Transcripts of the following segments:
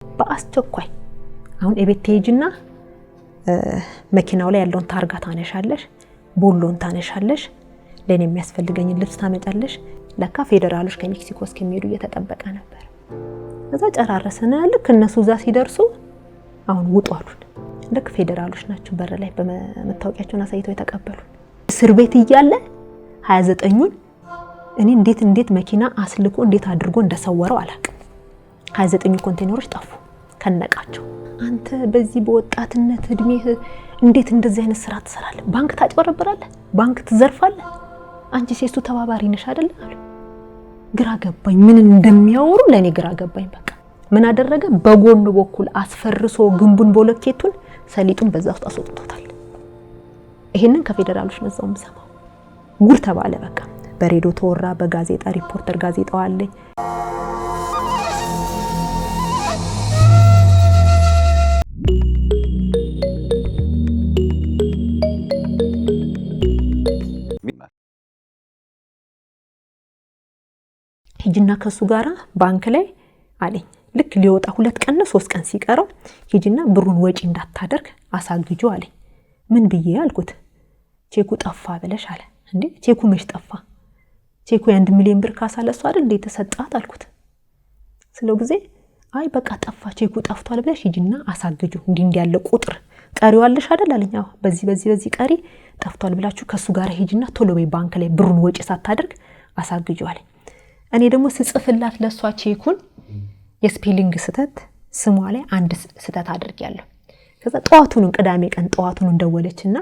በአስቸኳይ አሁን እቤት ሄጅና መኪናው ላይ ያለውን ታርጋ ታነሻለሽ ቦሎን ታነሻለሽ ለኔ የሚያስፈልገኝ ልብስ ታመጣለሽ ለካ ፌደራሎች ከሜክሲኮ እስከሚሄዱ እየተጠበቀ ነበር እዛ ጨራረሰና ልክ እነሱ ዛ ሲደርሱ አሁን ውጡ አሉን ልክ ፌደራሎች ናቸው በር ላይ በመታወቂያቸውን አሳይተው የተቀበሉ እስር ቤት እያለ 29ን እኔ እንዴት መኪና አስልቆ እንዴት አድርጎ እንደሰወረው አላውቅም 29 ኮንቴነሮች ጠፉ ከነቃቸው አንተ በዚህ በወጣትነት እድሜ እንዴት እንደዚህ አይነት ስራ ትሰራለህ ባንክ ታጭበረብራለህ ባንክ ትዘርፋለህ አንቺ ሴሱ ተባባሪ ነሽ አይደል አሉ ግራ ገባኝ ምን እንደሚያወሩ ለኔ ግራ ገባኝ በቃ ምን አደረገ በጎን በኩል አስፈርሶ ግንቡን ቦለኬቱን ሰሊጡን በዛ ውስጥ አስወጥቶታል ይሄንን ከፌደራሎች መዛው ምሰማው ጉር ተባለ በቃ በሬዲዮ ተወራ በጋዜጣ ሪፖርተር ጋዜጣው አለ ሂጅና ከሱ ጋራ ባንክ ላይ አለኝ ልክ ሊወጣ 2 ቀን 3 ቀን ሲቀረው ሂጅና ብሩን ወጪ እንዳታደርግ አሳግጆ አለኝ ምን ብዬ አልኩት ቼኩ ጠፋ ብለሽ አለ እንዴ ቼኩ መች ጠፋ ቼኩ የ1 ሚሊዮን ብር ካሳ ለሱ አይደል እንዴ ተሰጣት አልኩት ስለው ጊዜ አይ በቃ ጠፋ ቼኩ ጠፍቷል ብለሽ ሂጅና አሳግጆ እንዲ ያለ ቁጥር ቀሪው አለሽ አይደል አለኛው በዚህ ቀሪ ጠፍቷል ብላችሁ ከሱ ጋራ ሂጅና ቶሎ በይ ባንክ ላይ ብሩን ወጪ ሳታደርግ አሳግጆ አለኝ እኔ ደግሞ ስጽፍላት ለሷ ቼኩን የስፔሊንግ ስተት ስሟ ላይ አንድ ስተት አድርጌያለሁ ከዛ ጧቱን ቅዳሜ ቀን ጧቱን እንደወለችና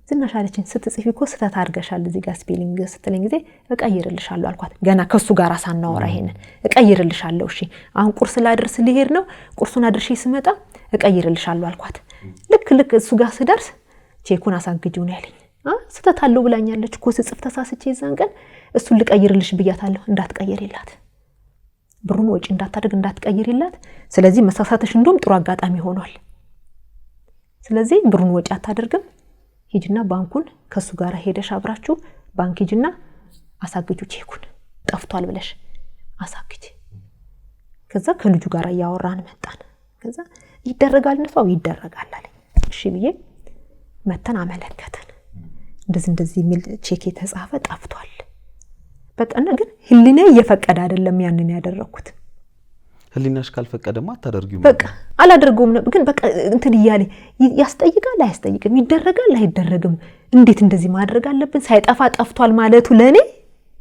ዝናሽ አለችኝ ስትጽፊ እኮ ስተት አድርገሻል እዚህ ጋር ስፔሊንግ ስትለኝ ጊዜ እቀይርልሻለሁ አልኳት ገና ከሱ ጋራ ሳናወራ ይሄንን እቀይርልሻለሁ እሺ አሁን ቁርስ ላድርስ ልሄድ ነው ቁርሱን አድርሼ ስመጣ እቀይርልሻለሁ አልኳት ልክ እሱ ጋር ስደርስ ቼኩን አሳግጂው ነው ያለኝ ስተት አለው ብላኛለች እኮ ስጽፍ ተሳስቼ ይዛን ቀን እሱን ልቀይርልሽ ብያታለሁ እንዳትቀይርላት ብሩን ወጪ እንዳታደርግ እንዳትቀይርላት ስለዚህ መሳሳተሽ እንደውም ጥሩ አጋጣሚ ሆኗል ስለዚህ ብሩን ወጪ አታደርግም ሂጅና ባንኩን ከሱ ጋራ ሄደሽ አብራችሁ ባንክ ሂጅና አሳግጁ ቼኩን ጠፍቷል ብለሽ አሳግጂ ከዛ ከልጁ ጋራ ያወራን መጣን ከዛ ይደረጋል ነው ይደረጋል አለኝ እሺ ብዬ መተን አመለከተን እንደዚህ የሚል ቼክ የተጻፈ ጠፍቷል በቃ ግን ህሊና እየፈቀደ አይደለም ያንን ያደረኩት ህሊናሽ ካልፈቀደማ አታደርጊው በቃ አላደርገውም ግን በቃ እንትን ይያለ ያስጠይቃል አይስጠይቅም ይደረጋል አይደረግም እንዴት እንደዚህ ማድረግ አለብን ሳይጠፋ ጠፍቷል ማለቱ ለኔ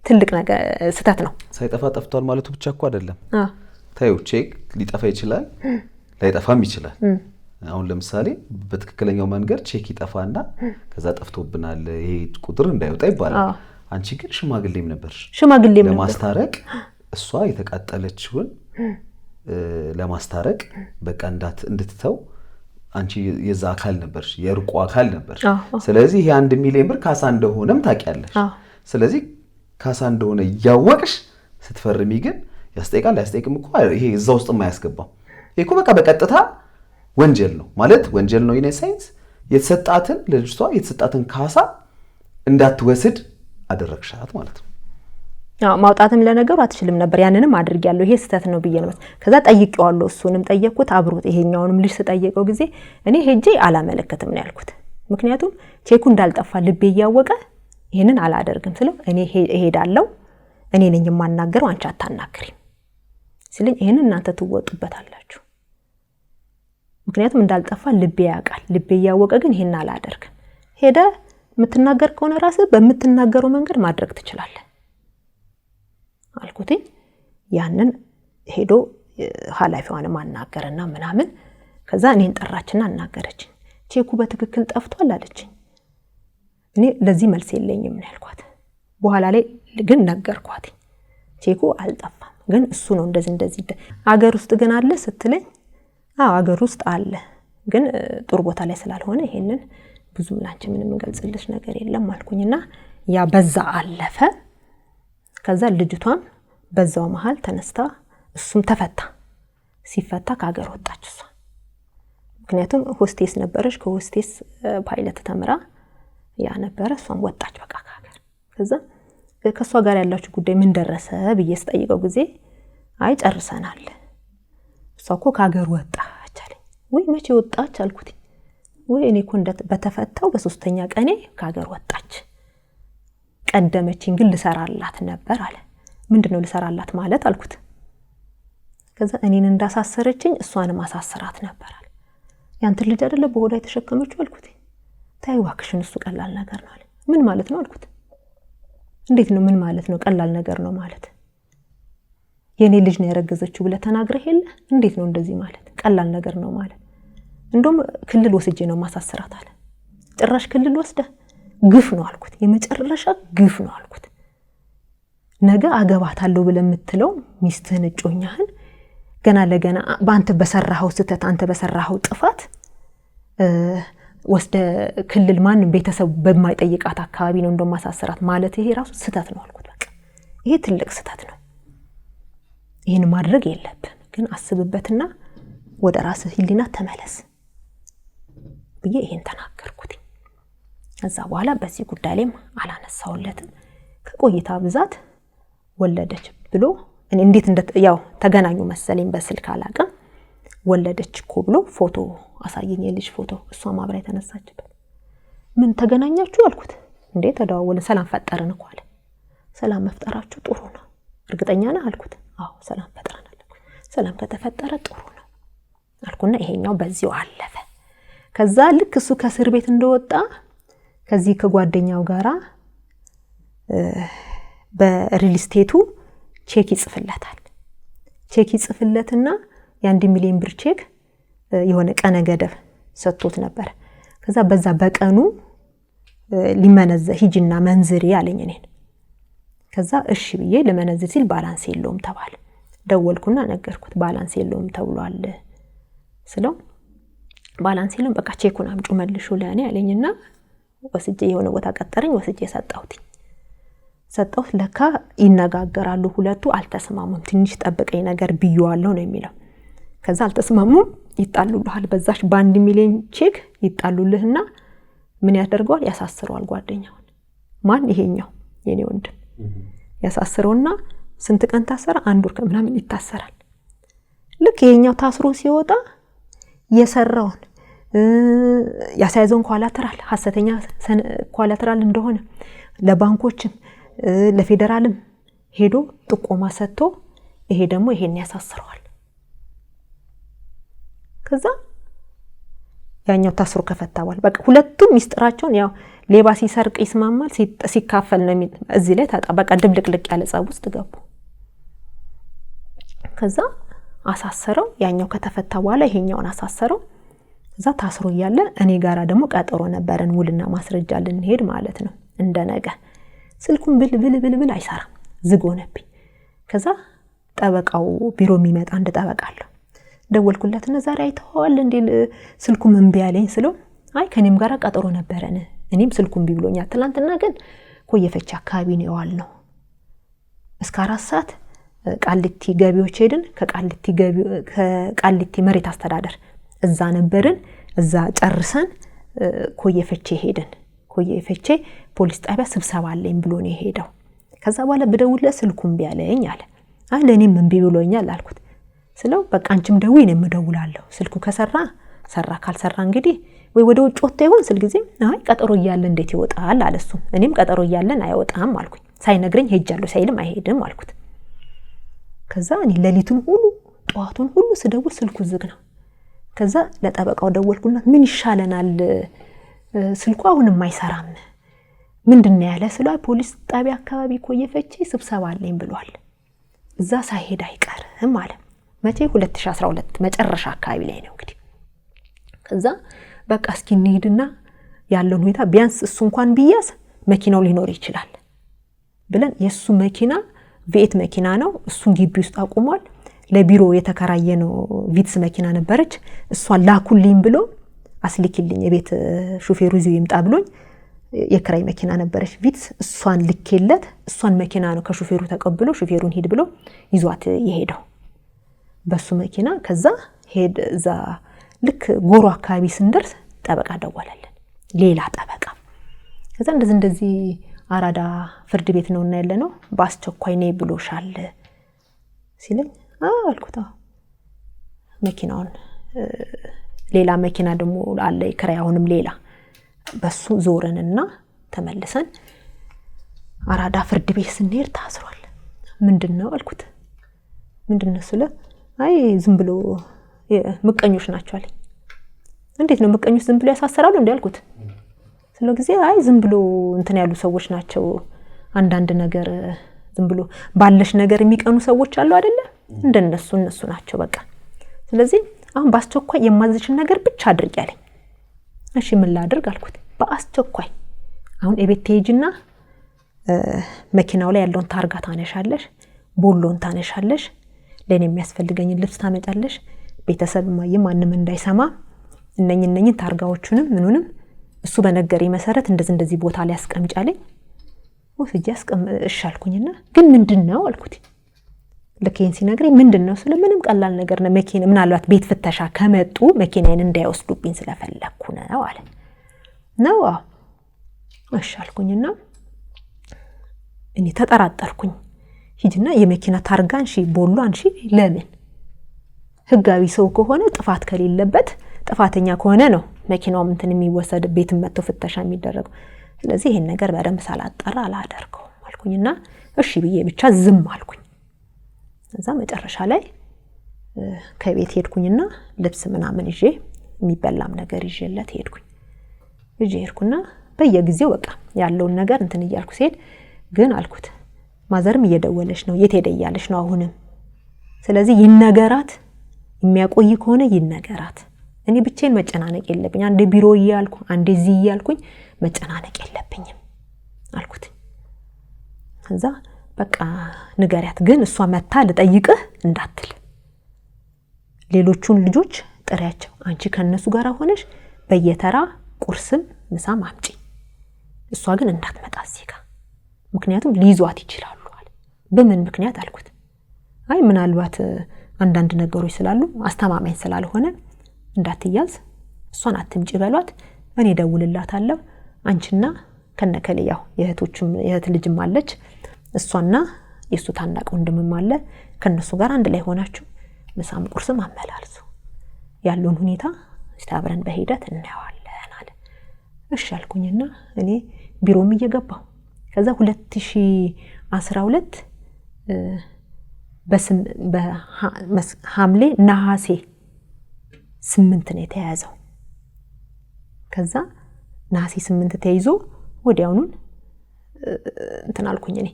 ትልቅ ነገር ስተት ነው ሳይጠፋ ጠፍቷል ማለቱ ብቻ እኮ አይደለም ታዩ ቼክ ሊጠፋ ይችላል ላይጠፋም ይችላል አሁን ለምሳሌ በትክክለኛው መንገድ ቼክ ይጠፋና ከዛ ጠፍቶብናል ይሄ ቁጥር እንዳይወጣ ይባላል አንቺ ግን ሽማግሌም ነበር ለማስታረቅ እሷ የተቃጠለችውን ለማስታረቅ በቃ እንድትተው አንቺ የዛ አካል ነበር የርቁ አካል ነበር ስለዚህ ይሄ 1 ሚሊዮን ብር ካሳ እንደሆነም ታውቂያለሽ ስለዚህ ካሳ እንደሆነ ያወቅሽ ስትፈርሚ ግን ያስጠይቃል ያስጠይቅም እኮ ይሄ እዛ ውስጥ የማያስገባው ይሄ እኮ በቃ በቀጥታ ወንጀል ነው ማለት ወንጀል ነው ኢንሳይንስ የተሰጣትን ለልጅቷ የተሰጣትን ካሳ እንዳትወስድ አደረግሻት ማለት ነው ማውጣትም ለነገሩ አትችልም ነበር ያንንም አድርጊያለሁ ይሄ ስተት ነው ብዬ ነው ከዛ ጠይቄዋለሁ እሱንም ጠየቅኩት አብሮት ይሄኛውንም ልጅ ተጠየቀው ጊዜ እኔ ሄጄ አላመለከትም ነው ያልኩት ምክንያቱም ቼኩ እንዳልጠፋ ልቤ ያወቀ ይሄንን አላደርግም ስለው እኔ እሄዳለሁ እኔ ነኝ የማናገረው አንቺ አታናግሪም ስለዚህ ይሄንን እናንተ ትወጡበታላችሁ ምክንያቱም እንዳልጠፋ ልቤ ያውቃል ልቤ ያወቀ ግን ይሄን አላደርግም ሄደ ምትናገር ከሆነ ራስ በመትናገረው መንገድ ማድረግ ትችላለህ አልኩትኝ ያንን ሄዶ ሐላፊዋን ማናገርና ምናምን ከዛ እኔን ጠራችና አናገረችኝ ቼኩ በትክክል ጠፍቷል አለችኝ እኔ ለዚህ መልስ የለኝም ነው ያልኳት በኋላ ላይ ግን ነገርኳት ቼኩ አልጠፋም ግን እሱ ነው እንደዚህ አገር ውስጥ ግን አለ ስትለኝ አገር ውስጥ አለ ግን ጥሩ ቦታ ላይ ስላልሆነ ይሄንን ብዙም ላንቺ ምንም እንገልጽልሽ ነገር የለም አልኩኝና ያ በዛ አለፈ ከዛ ልጅቷም በዛው መሃል ተነስታ እሱም ተፈታ ሲፈታ ከሀገር ወጣች እሷ ምክንያቱም ሆስቴስ ነበረች ከሆስቴስ ፓይለት ተምራ ያ ነበረ እሷም ወጣች በቃ ከሀገር ከዛ ከሷ ጋር ያላችሁ ጉዳይ ምን ደረሰ ብዬ ስጠይቀው ጊዜ አይ ጨርሰናል እሷ እኮ ከሀገር ወጣች አለኝ። ወይ መቼ ወጣች አልኩት። ወይ እኔ እኮ በተፈታው በሶስተኛ ቀኔ ከሀገር ወጣች፣ ቀደመችኝ ግን ልሰራላት ነበር አለ። ምንድነው ልሰራላት ማለት አልኩት። ከዛ እኔን እንዳሳሰረችኝ እሷንም አሳስራት ነበር አለ። ያንተ ልጅ አይደለ በሆዷ የተሸከመችው አልኩት። ታይ እባክሽን እሱ ቀላል ነገር ነው አለ። ምን ማለት ነው አልኩት። እንዴት ነው ምን ማለት ነው ቀላል ነገር ነው ማለት? የኔ ልጅ ነው ያረገዘችው ብለ ተናግረህ የለ እንዴት ነው እንደዚህ ማለት ቀላል ነገር ነው ማለት? እንደውም ክልል ወስጄ ነው ማሳስራት አለ። ጭራሽ ክልል ወስደ ግፍ ነው አልኩት። የመጨረሻ ግፍ ነው አልኩት። ነገ አገባታለሁ ብለ የምትለው ሚስትህን እጮኛህን ገና ለገና በአንተ በሰራኸው ስተት አንተ በሰራኸው ጥፋት ወስደ ክልል ማንም ቤተሰብ በማይጠይቃት አካባቢ ነው እንደማሳስራት ማለት ይሄ ራሱ ስተት ነው አልኩት። በቃ ይሄ ትልቅ ስተት ነው። ይሄን ማድረግ የለብን ግን አስብበትና ወደ ራስህ ህሊና ተመለስ ብዬ ይሄን ተናገርኩት። ከዛ በኋላ በዚህ ጉዳይ ላይም አላነሳውለትም። ከቆይታ ብዛት ወለደች ብሎ እኔ እንዴት ያው ተገናኙ መሰለኝ በስልክ አላቀም። ወለደች እኮ ብሎ ፎቶ አሳየኝ፣ የልጅ ፎቶ እሷ ማብራ የተነሳችበት። ምን ተገናኛችሁ አልኩት። እንዴ ተደዋወልን፣ ሰላም ፈጠርን እኮ አለ። ሰላም መፍጠራችሁ ጥሩ ነው እርግጠኛ ነህ አልኩት። አዎ ሰላም ፈጥረናል። ሰላም ከተፈጠረ ጥሩ ነው አልኩና ይሄኛው በዚሁ አለፈ። ከዛ ልክ እሱ ከእስር ቤት እንደወጣ ከዚህ ከጓደኛው ጋራ በሪል ስቴቱ ቼክ ይጽፍለታል። ቼክ ይጽፍለትና የ1 ሚሊዮን ብር ቼክ የሆነ ቀነ ገደብ ሰጥቶት ነበር። ከዛ በዛ በቀኑ ሊመነዘ ሂጅና መንዝሪ አለኝ እኔን። ከዛ እሺ ብዬ ለመነዝር ሲል ባላንስ የለውም ተባለ። ደወልኩና ነገርኩት ባላንስ የለውም ተብሏል ስለው ባላንስ የለውም በቃ ቼኩን አምጩ መልሹ ለኔ አለኝና ወስጄ የሆነ ቦታ ቀጠረኝ። ወስጄ ሰጣሁት። ለካ ይነጋገራሉ ሁለቱ፣ አልተስማሙም። ትንሽ ጠብቀኝ ነገር ብየዋለሁ ነው የሚለው። ከዛ አልተስማሙም፣ ይጣሉልሃል። በዛሽ በ1 ሚሊዮን ቼክ ይጣሉልህና ምን ያደርገዋል? ያሳስረዋል ጓደኛውን። ማን? ይሄኛው የኔ ወንድም ያሳስረውና ስንት ቀን ታሰረ? 1 ወር ከምናምን ይታሰራል። ልክ ይሄኛው ታስሮ ሲወጣ የሰራውን ያሳይዘውን ኳላተራል ሐሰተኛ ኳላተራል እንደሆነ ለባንኮችም ለፌደራልም ሄዶ ጥቆማ ሰጥቶ ይሄ ደግሞ ይሄን ያሳስረዋል። ከዛ ያኛው ታስሮ ከፈታዋል። በቃ ሁለቱም ሚስጥራቸውን ያው ሌባ ሲሰርቅ ይስማማል ሲካፈል ነው የሚል እዚህ ላይ በቃ ድብልቅልቅ ያለ ጸብ ውስጥ ገቡ። ከዛ አሳሰረው። ያኛው ከተፈታ በኋላ ይሄኛውን አሳሰረው። ከዛ ታስሮ ያለ እኔ ጋራ ደግሞ ቀጠሮ ነበረን ውልና ማስረጃ ልንሄድ ማለት ነው እንደነገ። ስልኩን ብል አይሰራም፣ ዝግ ሆነብኝ። ከዛ ጠበቃው ቢሮ የሚመጣ አንድ ጠበቃ አለ። ደወልኩለትና ዛሬ አይተዋል እንዴ ስልኩን እምቢ አለኝ ስለው አይ ከኔም ጋራ ቀጠሮ ነበረን እኔም ስልኩን ቢብሎኛል። ትላንትና ግን ኮየፈቻ አካባቢ ነው ያዋልነው እስከ 4 ሰዓት ቃሊቲ ገቢዎች ሄድን። ከቃሊቲ መሬት አስተዳደር እዛ ነበርን። እዛ ጨርሰን ኮየፈቼ ሄድን። ኮየፈቼ ፖሊስ ጣቢያ ስብሰባ አለኝ ብሎ ነው ሄደው። ከዛ በኋላ በደውልለት ስልኩን ቢያለኝ አለ። አይ ለኔም እምቢ ብሎኛል አልኩት። ስለው በቃ አንቺም ደውይ ነው የምደውላለሁ፣ ስልኩ ከሰራ ሰራ ካልሰራ እንግዲህ ወይ ወደ ውጭ ወጥቶ ይሆን ስል ጊዜ አይ ቀጠሮ ይያለ እንዴት ይወጣል አለሱ። እኔም ቀጠሮ ይያለን አይወጣም አልኩኝ። ሳይነግረኝ ሄጃለሁ ሳይልም አይሄድም አልኩት። ከዛ እኔ ለሊቱን ሁሉ ጧቱን ሁሉ ስደውል ስልኩ ዝግ ነው። ከዛ ለጠበቃው ደወልኩና ምን ይሻለናል ስልኩ አሁንም አይሰራም ምንድነው ያለ ስለው ፖሊስ ጣቢያ አካባቢ ኮየፈቼ ስብሰባ አለኝ ብሏል፣ እዛ ሳይሄድ አይቀርም አለ። መቼ? 2012 መጨረሻ አካባቢ ላይ ነው እንግዲህ። ከዛ በቃ እስኪ እንሂድና ያለውን ሁኔታ ቢያንስ እሱ እንኳን ቢያዝ መኪናው ሊኖር ይችላል ብለን የሱ መኪና ቪኤት መኪና ነው፣ እሱን ግቢ ውስጥ አቁሟል። ለቢሮ የተከራየ ነው ቪትስ መኪና ነበረች። እሷን ላኩልኝ ብሎ አስልኪልኝ የቤት ሹፌሩ ይዞ ይምጣ ብሎኝ የክራይ መኪና ነበረች ቪትስ፣ እሷን ልኬለት እሷን መኪና ነው ከሹፌሩ ተቀብሎ ሹፌሩን ሂድ ብሎ ይዟት የሄደው በሱ መኪና። ከዛ ሄድ እዛ ልክ ጎሮ አካባቢ ስንደርስ ጠበቃ ደወለልን፣ ሌላ ጠበቃ። ከዛ እንደዚህ አራዳ ፍርድ ቤት ነውና ያለነው በአስቸኳይ ነይ ብሎሻል ሲለኝ አልኩት። መኪናውን ሌላ መኪና ደግሞ አለ ይከራይ አሁንም ሌላ በሱ ዞረንና ተመልሰን አራዳ ፍርድ ቤት ስንሄድ ታስሯል። ምንድነው አልኩት። ምንድነው ስለ አይ ዝም ብሎ ምቀኞች ናቸው አለኝ። እንዴት ነው ምቀኞች ዝም ብሎ ያሳሰራሉ እንዴ አልኩት። ስለ ጊዜ አይ ዝም ብሎ እንትን ያሉ ሰዎች ናቸው አንዳንድ ነገር ዝም ብሎ ባለሽ ነገር የሚቀኑ ሰዎች አሉ አይደለ እንደነሱ ናቸው በቃ። ስለዚህ አሁን በአስቸኳይ የማዝሽን ነገር ብቻ አድርጊ አለኝ። እሺ ምን ላድርግ አልኩት። በአስቸኳይ አሁን እቤት ትሄጂና መኪናው ላይ ያለውን ታርጋ ታነሻለሽ፣ ቦሎን ታነሻለሽ፣ ለኔ የሚያስፈልገኝ ልብስ ታመጫለሽ፣ ቤተሰብ ማንም እንዳይሰማ እነኝን ታርጋዎቹንም ምኑንም እሱ በነገረኝ መሰረት እንደዚህ ቦታ ላይ አስቀምጫለኝ። ወስጄ እሻልኩኝና ግን ምንድነው አልኩት። ለኬን ሲነግረኝ ምንድነው ስለምንም ቀላል ነገር ነው መኪና ምናልባት ቤት ፍተሻ ከመጡ መኪናዬን እንዳይወስዱብኝ ስለፈለኩ ነው አለ። ነው እሻልኩኝና እኔ ተጠራጠርኩኝ። ሂጅና የመኪና ታርጋን ሺ ቦሏን ሺ ለምን ህጋዊ ሰው ከሆነ ጥፋት ከሌለበት ጥፋተኛ ከሆነ ነው መኪናው እንትን የሚወሰድ ቤት መጥቶ ፍተሻ የሚደረገው። ስለዚህ ይሄን ነገር በደንብ ሳላጣራ አላደርገው አልኩኝና እሺ ብዬ ብቻ ዝም አልኩኝ። እዛ መጨረሻ ላይ ከቤት ሄድኩኝና ልብስ ምናምን ይዤ የሚበላም ነገር ይዤለት ሄድኩና በየጊዜው በቃ ያለውን ነገር እንትን እያልኩ ሲሄድ ግን አልኩት ማዘርም እየደወለች ነው የት ሄደ እያለች ነው አሁንም። ስለዚህ ይነገራት የሚያቆይ ከሆነ ይነገራት። እኔ ብቻዬን መጨናነቅ የለብኝ አንዴ ቢሮ እያልኩ አንዴ እዚህ እያልኩኝ መጨናነቅ የለብኝም አልኩት። ከዛ በቃ ንገሪያት ግን እሷ መታ ልጠይቅህ እንዳትል ሌሎቹን ልጆች ጥሪያቸው አንቺ ከነሱ ጋር ሆነሽ በየተራ ቁርስም ምሳም አምጪ እሷ ግን እንዳትመጣ እዚህ ጋር ምክንያቱም ሊይዟት ይችላሉ አለ። በምን ምክንያት አልኩት። አይ ምናልባት አንዳንድ ነገሮች ስላሉ አስተማማኝ ስላልሆነ እንዳትያዝ እሷን አትምጪ በሏት እኔ ደውልላታለሁ አንቺና ከነከለያው የእህት ልጅም አለች እሷና የሱ ታናቅ ወንድምም አለ ከነሱ ጋር አንድ ላይ ሆናችሁ ምሳም ቁርስም አመላልሱ ያለውን ሁኔታ አብረን በሂደት እናያለን አለ። እሺ አልኩኝና እኔ ቢሮም እየገባው ከዛ 2012 በሐምሌ ነሐሴ 8 ነው የተያዘው። ከዛ ነሐሴ 8 ተይዞ ወዲያውኑን እንትን አልኩኝ እኔ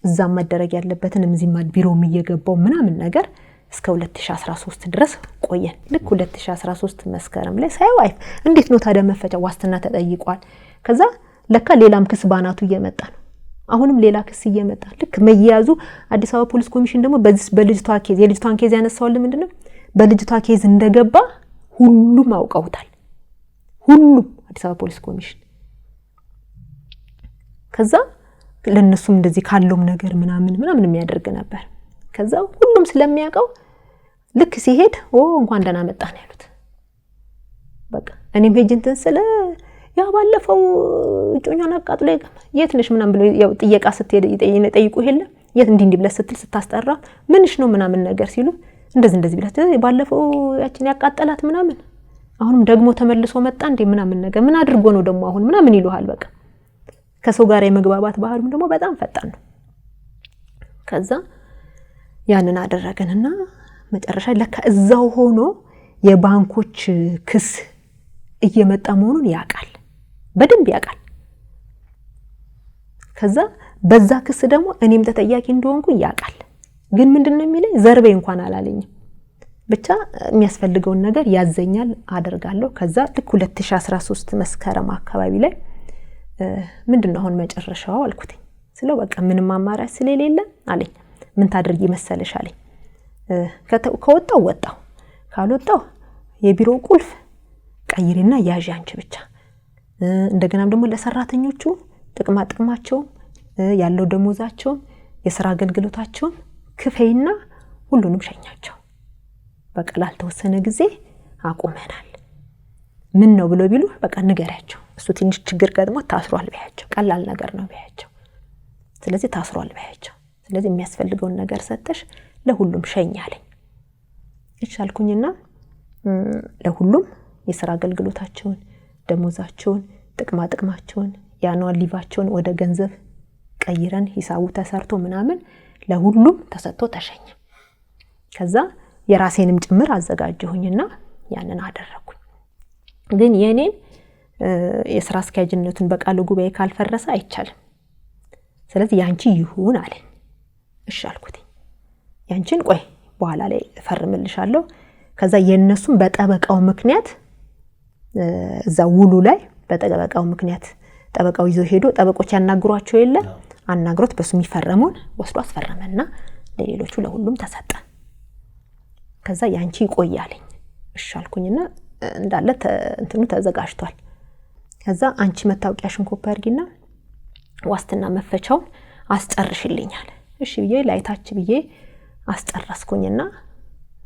እዛም መደረግ ያለበትን እዚህም ቢሮም እየገባው ምናምን ነገር እስከ 2013 ድረስ ቆየን። ልክ 2013 መስከረም ላይ ሳይው አይ እንዴት ነው ታዲያ መፈቻ ዋስትና ተጠይቋል። ከዛ ለካ ሌላም ክስ ባናቱ እየመጣ ነው። አሁንም ሌላ ክስ እየመጣ ልክ መያዙ አዲስ አበባ ፖሊስ ኮሚሽን ደግሞ በዚህ በልጅቷ ኬዝ የልጅቷን ኬዝ ያነሳውል ምንድነው በልጅቷ ኬዝ እንደገባ ሁሉም አውቀውታል። ሁሉም አዲስ አበባ ፖሊስ ኮሚሽን ከዛ ለነሱም እንደዚህ ካለውም ነገር ምናምን የሚያደርግ ነበር። ከዛ ሁሉም ስለሚያውቀው ልክ ሲሄድ እንኳን ደህና መጣ ነው ያሉት። በቃ እኔም ሄጅንትን ስለ ያ ባለፈው እጮኛን አቃጥሎ የት ነሽ ምናምን ብሎ ያው ጥየቃ ስትሄድ ይጠይቁ ይሄለ የት እንዲህ ብለህ ስትል ስታስጠራ ምንሽ ነው ምናምን ነገር ሲሉ እንደዚህ ብላችሁ ባለፈው ያችን ያቃጠላት ምናምን አሁንም ደግሞ ተመልሶ መጣ እንዴ ምናምን ነገር ምን አድርጎ ነው ደግሞ አሁን ምናምን ይሉሃል። በቃ ከሰው ጋር የመግባባት ባህሪም ደግሞ በጣም ፈጣን ነው። ከዛ ያንን አደረገንና መጨረሻ ለካ እዛው ሆኖ የባንኮች ክስ እየመጣ መሆኑን ያውቃል፣ በደንብ ያውቃል። ከዛ በዛ ክስ ደግሞ እኔም ተጠያቂ እንደሆንኩ ያውቃል። ግን ምንድነው የሚለኝ ዘርቤ እንኳን አላለኝም። ብቻ የሚያስፈልገውን ነገር ያዘኛል አደርጋለሁ። ከዛ ልክ 2013 መስከረም አካባቢ ላይ ምንድነው አሁን መጨረሻው አልኩት። ስለው በቃ ምንም አማራጭ ስለሌለ አለኝ ምን ታደርጊ መሰለሽ አለኝ ከወጣው ካልወጣው የቢሮ ቁልፍ ቀይሪና ያዢ አንቺ ብቻ እንደገናም ደግሞ ለሰራተኞቹ ጥቅማቸው ያለው ደሞዛቸው የሥራ አገልግሎታቸው ክፈይና ሁሉንም ሸኛቸው በቃ ላልተወሰነ ጊዜ አቁመናል። ምን ነው ብሎ ቢሉ በቃ ንገሪያቸው እሱ ትንሽ ችግር ገጥሞ ታስሯል በያቸው ቀላል ነገር ነው በያቸው ስለዚህ ታስሯል በያቸው ስለዚህ የሚያስፈልገውን ነገር ሰጠሽ ለሁሉም ሸኛለኝ። እሺ አልኩኝና ለሁሉም የሥራ አገልግሎታቸውን ደሞዛቸውን ጥቅማቸውን ያኗል ሊቫቸውን ወደ ገንዘብ ቀይረን ሂሳቡ ተሰርቶ ምናምን ለሁሉም ተሰጥቶ ተሸኘ። ከዛ የራሴንም ጭምር አዘጋጀሁኝና ያንን አደረኩኝ። ግን የኔን የሥራ አስኪያጅነቱን በቃሉ ጉባኤ ካልፈረሰ አይቻልም። ስለዚህ ያንቺ ይሁን አለኝ። እሺ አልኩት። ያንቺን ቆይ በኋላ ላይ ፈርምልሻለሁ። ከዛ የነሱም በጠበቃው ምክንያት እዛ ውሉ ላይ በጠበቃው ምክንያት ጠበቃው ይዞ ሄዶ ጠበቆች ያናግሯቸው የለ አናግሮት በሱ የሚፈረመውን ወስዶ አስፈረመና ለሌሎቹ ለሁሉም ተሰጠ። ከዛ ያንቺ ይቆያለኝ። እሺ አልኩኝና እንዳለ እንትኑ ተዘጋጅቷል። ከዛ አንቺ መታወቂያሽን ኮፒ አድርጊና ዋስትና መፈቻውን አስጨርሽልኛል። እሺ ብዬ ላይታች ብዬ አስጨረስኩኝና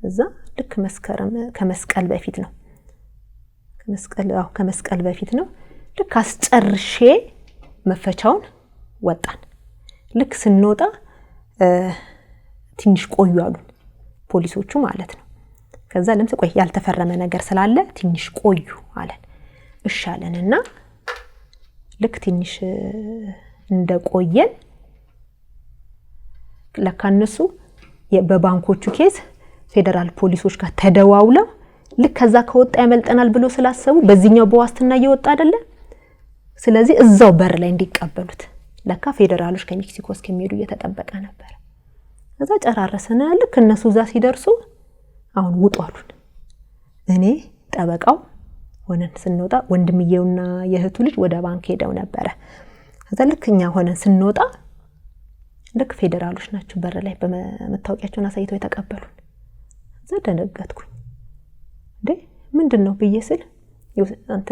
እዛ ልክ መስከረም ከመስቀል በፊት ነው ከመስቀል በፊት ነው ልክ አስጨርሼ መፈቻውን ወጣን። ልክ ስንወጣ ትንሽ ቆዩ አሉን ፖሊሶቹ ማለት ነው። ከዛ ለምስ ቆይ ያልተፈረመ ነገር ስላለ ትንሽ ቆዩ አለን። እሺ አለንና ልክ ትንሽ እንደቆየን ለካነሱ በባንኮቹ ኬዝ ፌደራል ፖሊሶች ጋር ተደዋውለው ልክ ከዛ ከወጣ ያመልጠናል ብሎ ስላሰቡ በዚህኛው በዋስትና እየወጣ አይደለ። ስለዚህ እዛው በር ላይ እንዲቀበሉት ለካ ፌደራሎች ከሜክሲኮ እስከሚሄዱ እየተጠበቀ ነበር። ከዛ ጨራረሰና ልክ እነሱ እዛ ሲደርሱ አሁን ውጡ አሉን። እኔ ጠበቃው ሆነን ስንወጣ ወንድምየውና የእህቱ ልጅ ወደ ባንክ ሄደው ነበር። ከዛ ልክ እኛ ሆነን ስንወጣ ልክ ፌደራሎች ናቸው በር ላይ በመታወቂያቸውን አሳይተው የተቀበሉን። ከዛ ደነገጥኩኝ። ምንድነው ብዬ ስል አንተ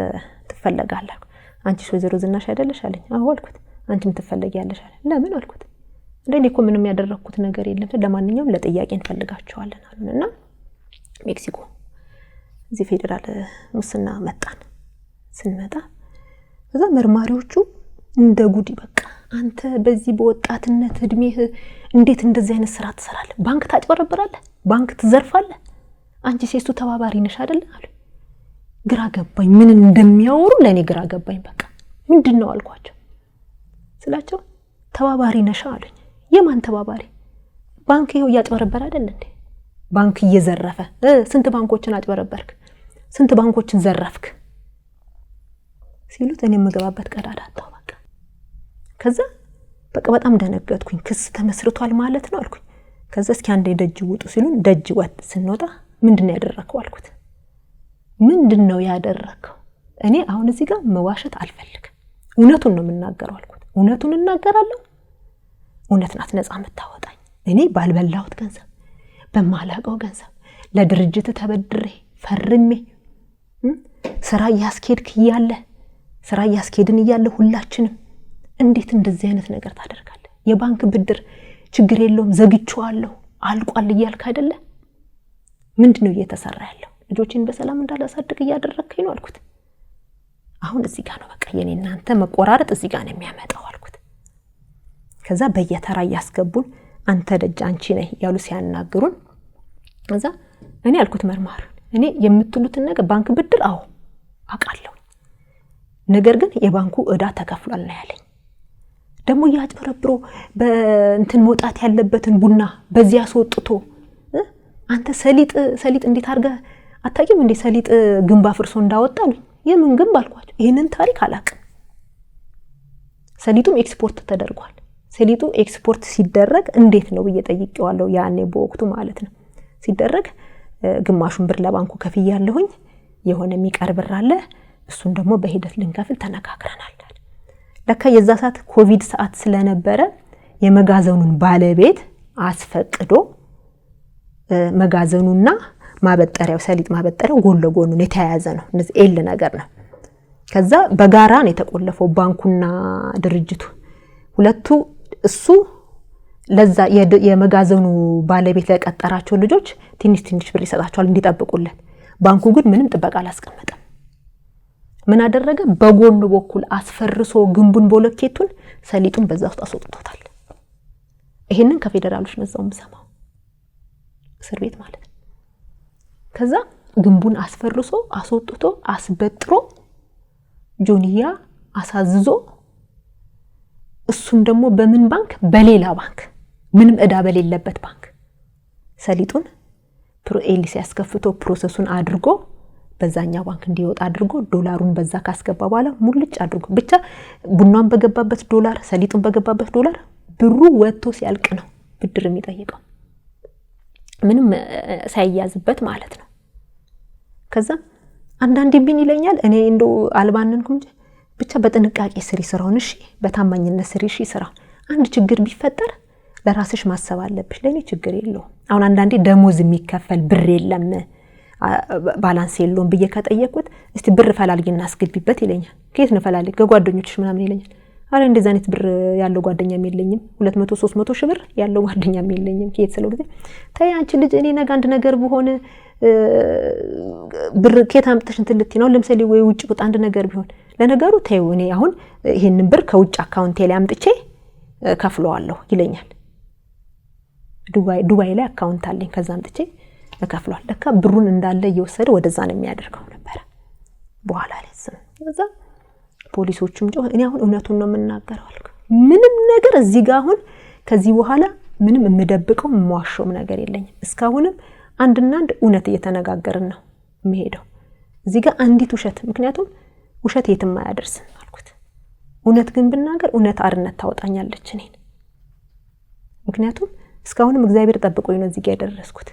ትፈልጋለህ አንቺ ወይዘሮ ዝናሽ አይደለሽ አለኝ። አዎ አልኩት። አንቺም ትፈልጊያለሽ አለ። ለምን አልኩት። እኔ እኮ ምንም ያደረኩት ነገር የለም። ለማንኛውም ለጥያቄ እንፈልጋቸዋለን አሉንና ሜክሲኮ እዚህ ፌደራል ሙስና መጣን። ስንመጣ ከዛ መርማሪዎቹ እንደ ጉዲ በቃ አንተ በዚህ በወጣትነት እድሜህ እንዴት እንደዚህ አይነት ስራ ትሰራለህ? ባንክ ታጭበረብራለህ? ባንክ ትዘርፋለህ? አንቺ ሴቱ ተባባሪ ነሽ አይደል አሉ። ግራ ገባኝ። ምን እንደሚያወሩ ለኔ ግራ ገባኝ። በቃ ምንድነው አልኳቸው። ስላቸው ተባባሪ ነሽ አሉኝ። የማን ተባባሪ? ባንክ ይኸው ያጭበረበረ አይደል እንዴ? ባንክ እየዘረፈ ስንት ባንኮችን አጭበረበርክ? ስንት ባንኮችን ዘረፍክ? ሲሉት እኔ የምገባበት ቀዳዳ አጣሁ። በቃ ከዛ በቃ በጣም ደነገጥኩኝ። ክስ ተመስርቷል ማለት ነው አልኩኝ። ከዛ እስኪ አንዴ ደጅ ውጡ ሲሉን ደጅ ወጥ ስንወጣ ምንድነው ያደረከው አልኩት። ምንድነው ያደረከው? እኔ አሁን እዚህ ጋር መዋሸት አልፈልግም። እውነቱን ነው የምናገረው አልኩት። እውነቱን እናገራለሁ። እውነት ናት ነፃ የምታወጣኝ። እኔ ባልበላሁት ገንዘብ በማላቀው ገንዘብ ለድርጅት ተበድሬ ፈርሜ ስራ ያስኬድክ ይያለ ስራ ያስኬድን ይያለ ሁላችንም እንዴት እንደዚህ አይነት ነገር ታደርጋለህ? የባንክ ብድር ችግር የለውም ዘግቼዋለሁ አልቋል ይያልክ አይደለ? ምንድነው እየተሰራ ያለው? ልጆችን በሰላም እንዳላሳድግ እያደረከኝ ነው አልኩት። አሁን እዚህ ጋር ነው በቃ የኔ እናንተ መቆራረጥ እዚህ ጋር ነው የሚያመጣው አልኩት። ከዛ በየተራ ያስገቡን አንተ ደጅ አንቺ ነህ ያሉ ሲያናግሩን ከዛ እኔ አልኩት መርማር እኔ የምትሉትን ነገር ባንክ ብድር አዎ አውቃለሁ፣ ነገር ግን የባንኩ እዳ ተከፍሏል ነው ያለኝ። ደግሞ ያጭበረብሮ በእንትን መውጣት ያለበትን ቡና በዚያ አስወጥቶ አንተ ሰሊጥ እንዴት አርጋ አታቂም እንዴ? ሰሊጥ ግንባ ፍርሶ እንዳወጣሉኝ። የምን ግንብ አልኳቸው። ይሄንን ታሪክ አላቅም። ሰሊጡም ኤክስፖርት ተደርጓል። ሰሊጡ ኤክስፖርት ሲደረግ እንዴት ነው በየጠይቀዋለሁ ያኔ በወቅቱ ማለት ነው። ሲደረግ ግማሹን ብር ለባንኩ ከፍያለሁኝ፣ የሆነ የሚቀር ብር አለ፣ እሱን ደግሞ በሂደት ልንከፍል ተነጋግረናል። ለካ የዛ ሰዓት ኮቪድ ሰዓት ስለነበረ የመጋዘኑን ባለቤት አስፈቅዶ መጋዘኑና ማበጠሪያው ሰሊጥ ማበጠሪያው ጎን ለጎን ነው የተያያዘ ነው። እንደዚህ ኤል ነገር ነው። ከዛ በጋራ ነው የተቆለፈው ባንኩና ድርጅቱ ሁለቱ። እሱ ለዛ የመጋዘኑ ባለቤት ለቀጠራቸው ልጆች ትንሽ ብር ይሰጣቸዋል እንዲጠብቁለት። ባንኩ ግን ምንም ጥበቃ አላስቀመጠም። ምን አደረገ? በጎን በኩል አስፈርሶ ግንቡን ቦለኬቱን ሰሊጡን በዛ ውስጥ አስወጥቶታል። ይሄንን ከፌደራሎች ነው ዘው የምሰማው እስር ቤት ማለት ነው። ከዛ ግንቡን አስፈርሶ አስወጥቶ አስበጥሮ ጆንያ አሳዝዞ እሱን ደግሞ በምን ባንክ በሌላ ባንክ ምንም እዳ በሌለበት ባንክ ሰሊጡን ፕሮኤልሲ ያስከፍቶ ፕሮሰሱን አድርጎ በዛኛው ባንክ እንዲወጣ አድርጎ ዶላሩን በዛ ካስገባ በኋላ ሙልጭ አድርጎ ብቻ ቡናን በገባበት ዶላር ሰሊጡን በገባበት ዶላር ብሩ ወጥቶ ሲያልቅ ነው ብድር የሚጠይቀው ምንም ሳይያዝበት ማለት ነው። ከዛ አንዳንዴ ቢን ይለኛል እኔ እንደው አልባነንኩም ብቻ በጥንቃቄ ስሪ ስራውን እሺ በታማኝነት ስሪ እሺ ስራ አንድ ችግር ቢፈጠር ለራስሽ ማሰብ አለብሽ ለኔ ችግር የለው አሁን አንዳንዴ ደሞዝ የሚከፈል ብር የለም ባላንስ የለውም ብዬ ከጠየቁት እስቲ ብር ፈላልጊና አስገቢበት ይለኛል ከየት ነው ፈላልጊ ከጓደኞችሽ ምናምን ይለኛል አረ እንደዛ አይነት ብር ያለው ጓደኛም የለኝም 200 300 ሺህ ብር ያለው ጓደኛም የለኝም ከየት ስለሆነ ታይ አንቺ ልጅ እኔ ነገ አንድ ነገር ቢሆን ብር ከየት አምጥተሽ እንትን ልትይ ነው ለምሳሌ ወይ ውጭ ቁጣ አንድ ነገር ቢሆን ለነገሩ ታዩ እኔ አሁን ይሄንን ብር ከውጭ አካውንቴ ላይ አምጥቼ ከፍለዋለሁ ይለኛል ዱባይ ላይ አካውንት አለኝ ከዛ አምጥቼ ከፍለዋል ለካ ብሩን እንዳለ እየወሰደ ወደዛ ነው የሚያደርገው ነበር በኋላ ላይ ስለዛ ፖሊሶቹም ጮህ እኔ አሁን እውነቱን ነው የምናገረው አልኩ ምንም ነገር እዚህ ጋር አሁን ከዚህ በኋላ ምንም የምደብቀው የማዋሸው ነገር የለኝም እስካሁንም አንድና አንድ እውነት እየተነጋገርን ነው የሚሄደው እዚህ ጋር አንዲት ውሸት ምክንያቱም ውሸት የትም አያደርስም አልኩት እውነት ግን ብናገር እውነት አርነት ታወጣኛለች እኔን ምክንያቱም እስካሁንም እግዚአብሔር ጠብቆኝ ነው እዚህ ጋር ያደረስኩት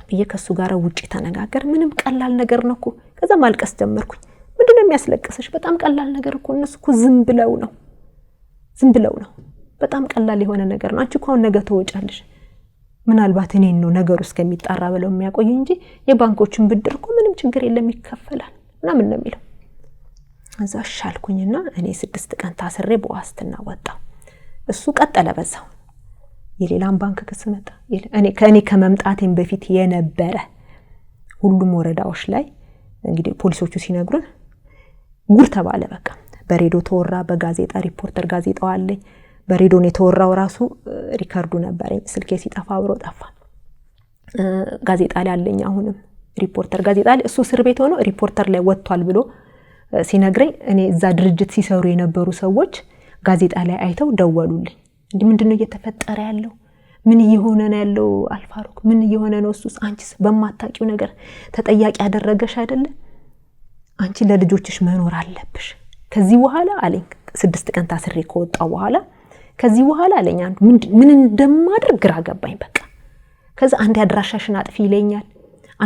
በየከሱ ጋር ውጪ ተነጋገር ምንም ቀላል ነገር ነው እኮ ከዛ ማልቀስ ጀመርኩኝ ምንድነው የሚያስለቅስሽ በጣም ቀላል ነገር እኮ እነሱ እኮ ዝም ብለው ነው በጣም ቀላል የሆነ ነገር ነው አንቺ እኮ አሁን ነገ ተወጫለሽ ምናልባት እኔን ነው ነገሩ እስከሚጣራ ብለው የሚያቆዩ እንጂ የባንኮችን ብድር እኮ ምንም ችግር የለም ይከፈላል ምናምን ነው የሚለው እዛ ሻልኩኝና እኔ 6 ቀን ታስሬ በዋስትና ወጣው እሱ ቀጠለ በዛው የሌላም ባንክ ክስ መጣ እኔ ከመምጣቴን በፊት የነበረ ሁሉም ወረዳዎች ላይ እንግዲህ ፖሊሶቹ ሲነግሩን ጉር ተባለ በቃ በሬዲዮ ተወራ በጋዜጣ ሪፖርተር ጋዜጣው አለኝ በሬዲዮ ነው የተወራው ራሱ ሪካርዱ ነበርኝ ስልኬ ሲጠፋ አብሮ ጠፋ ጋዜጣ ላይ አለኝ አሁንም ሪፖርተር ጋዜጣ ላይ እሱ እስር ቤት ሆኖ ሪፖርተር ላይ ወጥቷል ብሎ ሲነግረኝ እኔ እዛ ድርጅት ሲሰሩ የነበሩ ሰዎች ጋዜጣ ላይ አይተው ደወሉልኝ እንዴ ምንድነው እየተፈጠረ ያለው ምን እየሆነ ነው ያለው አልፋሩክ ምን እየሆነ ነው እሱስ አንቺስ በማታቂው ነገር ተጠያቂ ያደረገሽ አይደለ አንቺ ለልጆችሽ መኖር አለብሽ ከዚህ በኋላ አለኝ 6 ቀን ታስሬ ከወጣው በኋላ ከዚህ በኋላ አለኝ አንዱ ምን እንደማድርግ ግራ ገባኝ በቃ ከዛ አንዴ አድራሻሽን አጥፊ ይለኛል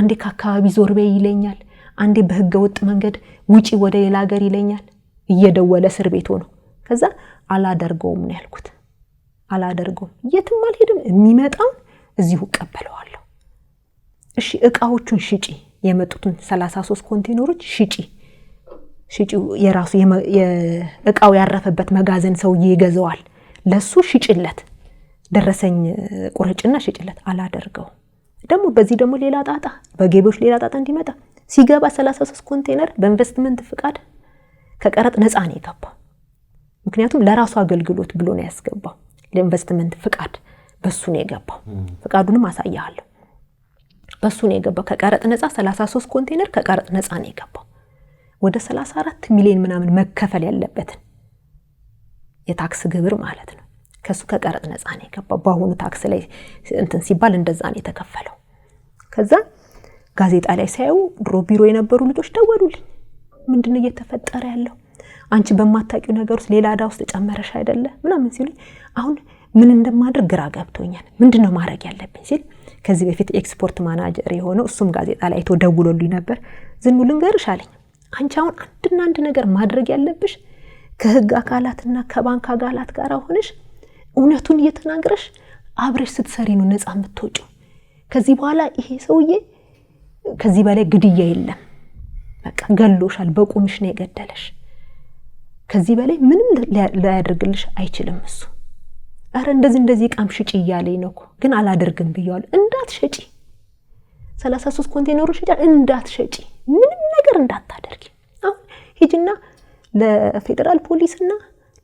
አንዴ ከአካባቢ ዞር በይ ይለኛል አንዴ በህገ ወጥ መንገድ ውጪ ወደ ሌላ ሀገር ይለኛል እየደወለ እስር ቤት ሆኖ ከዛ አላደርገውም ነው ያልኩት አላደርገውም የትም አልሄድም የሚመጣው እዚሁ ቀበለዋለሁ እሺ እቃዎቹን ሽጪ የመጡትን 33 ኮንቴነሮች ሽጪ የራሱ የእቃው ያረፈበት መጋዘን ሰውዬ ይገዛዋል ለሱ ሽጪለት ደረሰኝ ቁርጭና ሽጪለት አላደርገው ደግሞ በዚህ ደግሞ ሌላ ጣጣ በገቢዎች ሌላ ጣጣ እንዲመጣ ሲገባ 33 ኮንቴነር በኢንቨስትመንት ፍቃድ ከቀረጥ ነፃ ነው የገባው ምክንያቱም ለራሱ አገልግሎት ብሎ ነው ያስገባው ለኢንቨስትመንት ፍቃድ በሱ ነው የገባው ፍቃዱንም አሳያለሁ በሱ ነው የገባው ከቀረጥ ነፃ 33 ኮንቴነር ከቀረጥ ነፃ ነው የገባው ወደ 34 ሚሊዮን ምናምን መከፈል ያለበት የታክስ ግብር ማለት ነው ከሱ ከቀረጥ ነፃ ነው የገባው በአሁኑ ታክስ ላይ እንትን ሲባል እንደዛ ነው የተከፈለው ከዛ ጋዜጣ ላይ ሳይው ድሮ ቢሮ የነበሩ ልጆች ደወሉልኝ ምንድነው እየተፈጠረ ያለው አንቺ በማታቂው ነገር ውስጥ ሌላ አዳ ውስጥ ጨመረሽ አይደለ ምናምን ሲሉኝ አሁን ምን እንደማድርግ ግራ ገብቶኛል ምንድነው ማድረግ ያለብኝ ሲል ከዚህ በፊት ኤክስፖርት ማናጀር የሆነው እሱም ጋዜጣ ላይ ተደውሎልኝ ነበር ዝኑ ልንገርሽ አለኝ አንቺ አሁን አንድ ነገር ማድረግ ያለብሽ ከህግ አካላትና ከባንክ አካላት ጋር ሆነሽ እውነቱን እየተናገረሽ አብረሽ ስትሰሪ ነው ነፃ የምትወጪው ከዚህ በኋላ ይሄ ሰውዬ ከዚህ በላይ ግድያ የለም በቃ ገሎሻል በቁምሽ ነው የገደለሽ ከዚህ በላይ ምንም ሊያደርግልሽ አይችልም እሱ አረ እንደዚህ ቃም ሽጪ እያለኝ ነው ግን አላደርግም ብያለሁ እንዳትሸጪ 33 ኮንቴነሮች ይላል እንዳትሸጪ ምንም ነገር እንዳታደርጊ አሁን ሂጂና ለፌደራል ፖሊስና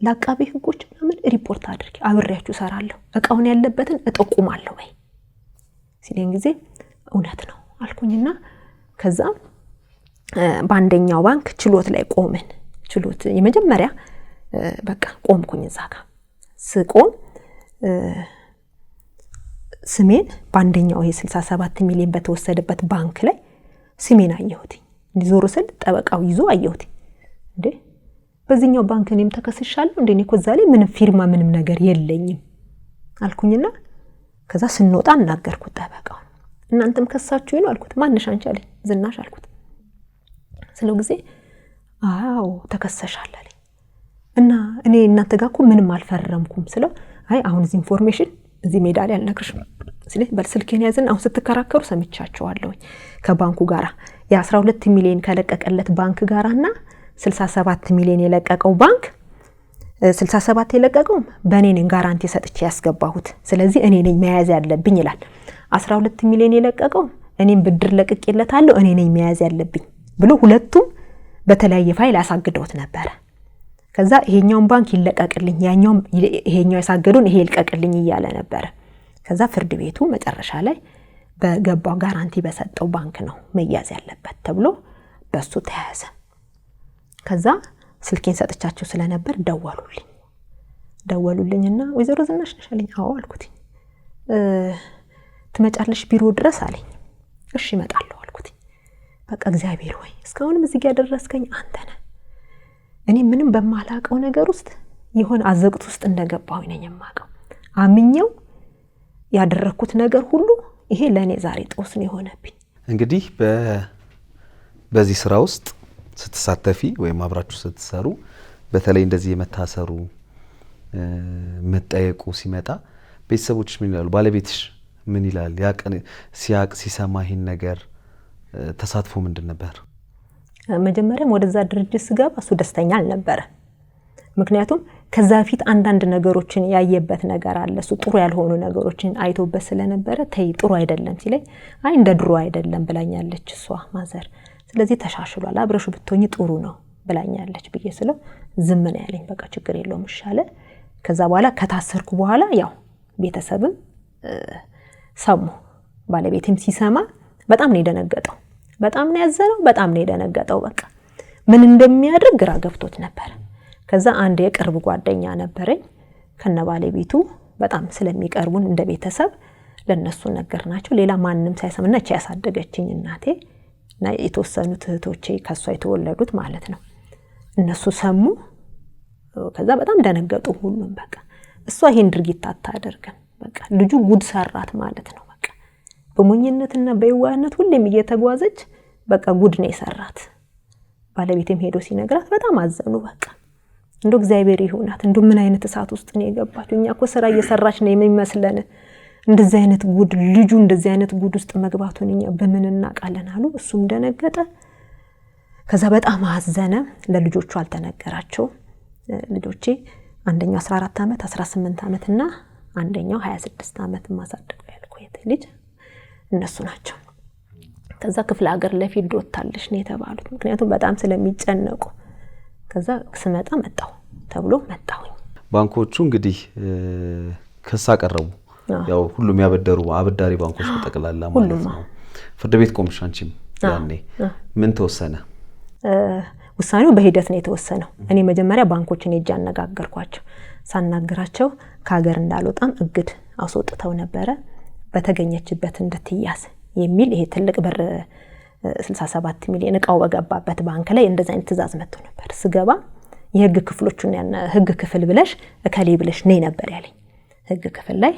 ለአቃቤ ህጎች ምናምን ሪፖርት አድርጊ አብሬያችሁ ሰራለሁ እቃውን ያለበትን እጠቁማለሁ ወይ ሲለኝ ጊዜ እውነት ነው አልኩኝና ከዛ በአንደኛው ባንክ ችሎት ላይ ቆመን ችሎት የመጀመሪያ በቃ ቆምኩኝ እዛ ጋር ስቆም ስሜን በአንደኛው ይሄ 67 ሚሊዮን በተወሰደበት ባንክ ላይ ስሜን አየሁት ዞር ስል ጠበቃው ይዞ አየሁት እንዴ በዚህኛው ባንክ እኔም ተከስሻለሁ እንዴ እኔ እኮ እዛ ላይ ምንም ፊርማ ምንም ነገር የለኝም አልኩኝና ከዛ ስንወጣ እናገርኩት ጠበቃው እናንተም ከሳችሁ ነው አልኩት ማንሽ አንቺ አለኝ ዝናሽ አልኩት ስለው ጊዜ አዎ ተከሰሻል አለኝ እና እኔ እናንተ ጋር እኮ ምንም አልፈረምኩም ስለው አይ አሁን እዚህ ኢንፎርሜሽን እዚህ ሜዳ ላይ አልነግርሽም ስለዚህ በስልኬን ያዘን አሁን ስትከራከሩ ሰምቻቸዋለሁ ከባንኩ ጋራ የ12 ሚሊዮን ከለቀቀለት ባንክ ጋራና 67 ሚሊዮን የለቀቀው ባንክ 67 የለቀቀው በእኔ ነኝ ጋራንቲ ሰጥቼ ያስገባሁት ስለዚህ እኔ ነኝ መያዝ ያለብኝ ይላል 12 ሚሊዮን የለቀቀው እኔም ብድር ለቅቄለታለሁ እኔ ነኝ መያዝ ያለብኝ ብሎ ሁለቱም በተለያየ ፋይል አሳግደውት ነበር ከዛ ይሄኛውን ባንክ ይለቀቅልኝ ያኛው ይሄኛው ያሳገዱን ይሄ ይልቀቅልኝ ይያለ ነበር ከዛ ፍርድ ቤቱ መጨረሻ ላይ በገባው ጋራንቲ በሰጠው ባንክ ነው መያዝ ያለበት ተብሎ በሱ ተያዘ ከዛ ስልኬን ሰጥቻቸው ስለነበር ደወሉልኝና ወይዘሮ ዝናሽ ነሽ አለኝ አዎ አልኩት ትመጫለሽ ቢሮ ድረስ አለኝ እሺ እመጣለሁ አልኩት በቃ እግዚአብሔር ሆይ እስካሁንም እዚህ ጋር ያደረስከኝ አንተ ነህ እኔ ምንም በማላቀው ነገር ውስጥ ይሆን አዘቅት ውስጥ እንደገባው ነኝ የማቀው አምኜው ያደረኩት ነገር ሁሉ ይሄ ለኔ ዛሬ ጦስ ነው የሆነብኝ እንግዲህ በዚህ ስራ ውስጥ ስትሳተፊ ወይም አብራችሁ ስትሰሩ በተለይ እንደዚህ የመታሰሩ መጠየቁ ሲመጣ ቤተሰቦች ምን ይላሉ ባለቤትሽ ምን ይላል ያቀን ሲያቅ ሲሰማ ይሄን ነገር ተሳትፎ ምንድን ነበር መጀመሪያም ወደዛ ድርጅት ስገባ እሱ ደስተኛ አልነበረ ምክንያቱም ከዛ ፊት አንዳንድ ነገሮችን ያየበት ነገር አለ እሱ ጥሩ ያልሆኑ ነገሮችን አይቶበት ስለነበረ ተይ ጥሩ አይደለም ሲለኝ አይ እንደ ድሮ አይደለም ብላኛለች እሷ ማዘር ስለዚህ ተሻሽሏል አብረሹ ብትሆኚ ጥሩ ነው ብላኛለች ብዬ ስለው ዝም ነው ያለኝ በቃ ችግር የለውም ይሻለ ከዛ በኋላ ከታሰርኩ በኋላ ያው ቤተሰብም ሰሙ ባለቤቴም ሲሰማ በጣም ነው የደነገጠው በጣም ነው ያዘነው በጣም ነው የደነገጠው በቃ ምን እንደሚያደርግ ግራ ገብቶት ነበር ከዛ አንድ የቅርብ ጓደኛ ነበረኝ ከነ ባለቤቱ በጣም ስለሚቀርቡን እንደ ቤተሰብ ለነሱ ነገርናቸው ሌላ ማንንም ሳይሰማና እቺ ያሳደገችኝ እናቴ እና የተወሰኑት እህቶቼ ከሷ የተወለዱት ማለት ነው እነሱ ሰሙ ከዛ በጣም ደነገጡ ሁሉም በቃ እሷ ይሄን ድርጊት አታደርግም በቃ ልጁ ጉድ ሰራት ማለት ነው በቃ በሞኝነትና በይዋህነት ሁሌም እየተጓዘች በቃ ጉድ ነው የሰራት ባለቤቴም ሄዶ ሲነግራት በጣም አዘኑ በቃ እንደው እግዚአብሔር ይሁናት እንደው ምን አይነት እሳት ውስጥ ነው የገባችው እኛ እኮ ስራ እየሰራች ነው የሚመስለን እንደዚህ አይነት ጉድ ልጁ እንደዚህ አይነት ጉድ ውስጥ መግባቱን እኛ በምን እናቃለን አሉ እሱም ደነገጠ ከዛ በጣም አዘነ ለልጆቹ አልተነገራቸው ልጆቼ አንደኛው 14 አመት 18 አመትና አንደኛው 26 አመት ማሳደገው ያልኩት ልጅ እነሱ ናቸው ከዛ ክፍለ ሀገር ለፊት ወጣልሽ ነው የተባሉት ምክንያቱም በጣም ስለሚጨነቁ ከዛ ስመጣ መጣው ተብሎ መጣሁኝ ባንኮቹ እንግዲህ ክስ አቀረቡ ያው ሁሉም ያበደሩ አበዳሪ ባንኮች ተጠቅላላ ማለት ነው ፍርድ ቤት ቆምሽ አንቺም ያኔ ምን ተወሰነ ውሳኔው በሂደት ነው የተወሰነው እኔ መጀመሪያ ባንኮችን ሄጄ አነጋገርኳቸው ሳናገራቸው ከሀገር እንዳልወጣም እግድ አስወጥተው ነበር በተገኘችበት እንድትያዝ የሚል ይሄ ትልቅ ብር 67 ሚሊዮን እቃው በገባበት ባንክ ላይ እንደዛ አይነት ትዕዛዝ መጥቶ ነበር ስገባ የህግ ክፍሎቹን ህግ ክፍል ብለሽ እከሌ ብለሽ ነይ ነበር ያለኝ ህግ ክፍል ላይ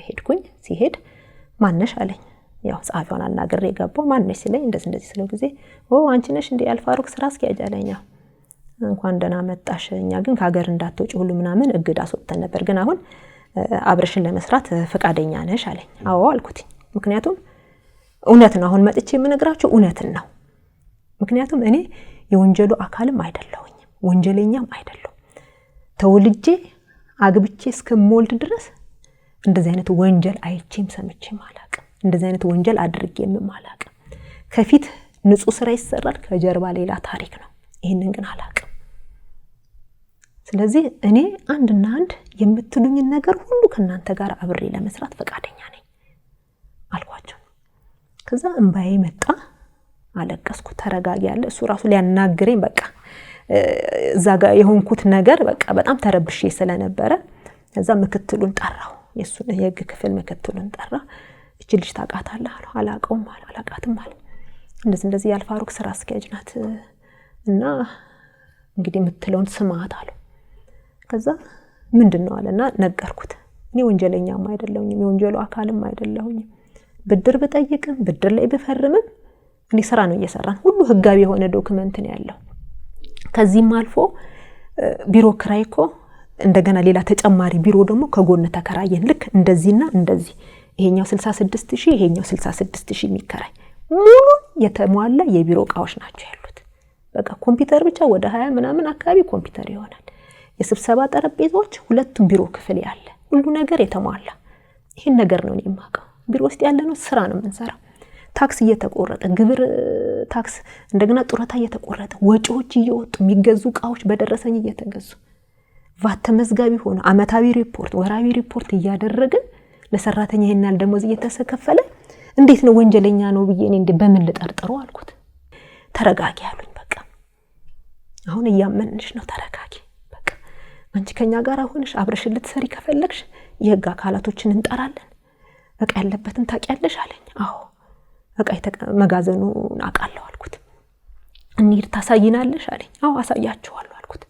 ሄድኩኝ ሲሄድ ማነሽ አለኝ ያው ጻፊውን አናገር የገባው ማነሽ ሲለኝ እንደዚህ ስለው ጊዜ አንቺ ነሽ እንዴ አልፋሩክ ስራ አስኪያጅ አለኝ እንኳን ደህና መጣሽ እኛ ግን ከሀገር እንዳትወጪ ሁሉ ምናምን እግድ አስወጥተን ነበር ግን አሁን አብረሽን ለመስራት ፈቃደኛ ነሽ አለኝ አዎ አልኩት ምክንያቱም እውነት ነው አሁን መጥቼ የምነግራችሁ እውነትን ነው ምክንያቱም እኔ የወንጀሉ አካልም አይደለሁኝ ወንጀለኛም አይደለሁ ተወልጄ አግብቼ እስከምወልድ ድረስ እንደዚህ አይነት ወንጀል አይቼም ሰምቼም አላቅም እንደዚህ አይነት ወንጀል አድርጌም አላቅም ከፊት ንጹህ ስራ ይሰራል ከጀርባ ሌላ ታሪክ ነው ይሄንን ግን አላቅም ስለዚህ እኔ አንድና አንድ የምትሉኝ ነገር ሁሉ ከናንተ ጋር አብሬ ለመስራት ፈቃደኛ ነኝ አልኳቸው ከዛ እንባዬ መጣ። አለቀስኩ። ተረጋጊ ያለ እሱ ራሱ ሊያናግረኝ በቃ እዛ ጋር የሆንኩት ነገር በቃ በጣም ተረብሼ ስለነበረ ከዛ ምክትሉን ጠራው። የሱን የህግ ክፍል ምክትሉን ጠራ። እቺ ልጅ ታውቃታለህ አለው። አላውቀውም አለ። አላውቃትም አለ። እንደዚህ ያልፋሩክ ስራ አስኪያጅ ናት እና እንግዲህ የምትለውን ስማት አለው። ከዛ ምንድነው አለና ነገርኩት። እኔ ወንጀለኛም አይደለሁኝ፣ የወንጀሉ አካልም አይደለሁኝ። ብድር በጠይቅም ብድር ላይ በፈርምም እኔ ስራ ነው እየሰራን ሁሉ ህጋዊ የሆነ ዶክመንት ነው ያለው። ከዚህም አልፎ ቢሮ ክራይ እኮ እንደገና ሌላ ተጨማሪ ቢሮ ደግሞ ከጎን ተከራየን። ልክ እንደዚህና እንደዚህ ይሄኛው 66000 ይሄኛው 66000 የሚከራይ ሙሉ የተሟላ የቢሮ እቃዎች ናቸው ያሉት። በቃ ኮምፒውተር ብቻ ወደ 20 ምናምን አካባቢ ኮምፒውተር ይሆናል። የስብሰባ ጠረጴዛዎች ሁለቱም ቢሮ ክፍል ያለ ሁሉ ነገር የተሟላ። ይሄን ነገር ነው የማውቀው። ቢሮ ውስጥ ያለነው ስራ ነው የምንሰራው። ታክስ እየተቆረጠ ግብር ታክስ እንደገና ጡረታ እየተቆረጠ ወጪዎች እየወጡ የሚገዙ እቃዎች በደረሰኝ እየተገዙ ቫት ተመዝጋቢ ሆነ አመታዊ ሪፖርት ወራዊ ሪፖርት እያደረግን ለሰራተኛ ይሄናል ደሞዝ እየተሰከፈለ እንዴት ነው ወንጀለኛ ነው ብዬ እኔ በምን ልጠርጥረው አልኩት። ተረጋጊ አሉኝ። በቃ አሁን እያመንሽ ነው፣ ተረጋጊ። በቃ አንቺ ከኛ ጋር ሆነሽ አብረሽ ልትሰሪ ከፈለግሽ የህግ አካላቶችን እንጠራለን። በቃ ያለበትን ታውቂያለሽ አለኝ። አዎ በቃ መጋዘኑን አውቃለሁ አልኩት። እንሂድ ታሳይናለሽ አለኝ። አዎ አሳያችኋለሁ አልኩት።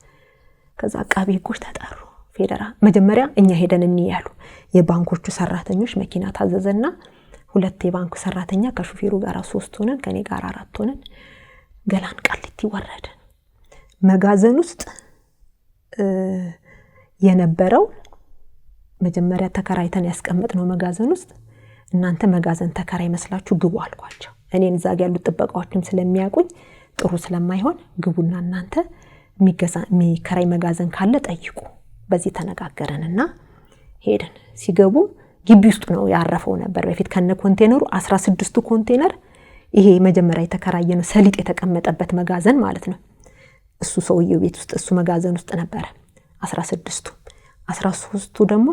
ከዛ አቃቢ ህጎች ተጠሩ። ፌደራል መጀመሪያ እኛ ሄደን እንያሉ። የባንኮቹ ሰራተኞች መኪና ታዘዘና ሁለት የባንኩ ሰራተኛ ከሹፌሩ ጋር 3 ሆነን ከኔ ጋር 4 ሆነን ገላን ቃሊቲ ወረድን። መጋዘን ውስጥ የነበረው መጀመሪያ ተከራይተን ያስቀመጥነው መጋዘን ውስጥ እናንተ መጋዘን ተከራይ መስላችሁ ግቡ አልኳቸው። እኔን እዛ ያሉ ጥበቃዎችም ስለሚያውቁኝ ጥሩ ስለማይሆን ግቡና እናንተ የሚከራይ መጋዘን ካለ ጠይቁ። በዚህ ተነጋገረንና ሄደን ሲገቡ ግቢ ውስጥ ነው ያረፈው ነበር በፊት ከነ ኮንቴነሩ 16ቱ ኮንቴነር ይሄ መጀመሪያ የተከራየነው ሰሊጥ የተቀመጠበት መጋዘን ማለት ነው። እሱ ሰውየው ቤት ውስጥ እሱ መጋዘን ውስጥ ነበር 16ቱ 13ቱ ደግሞ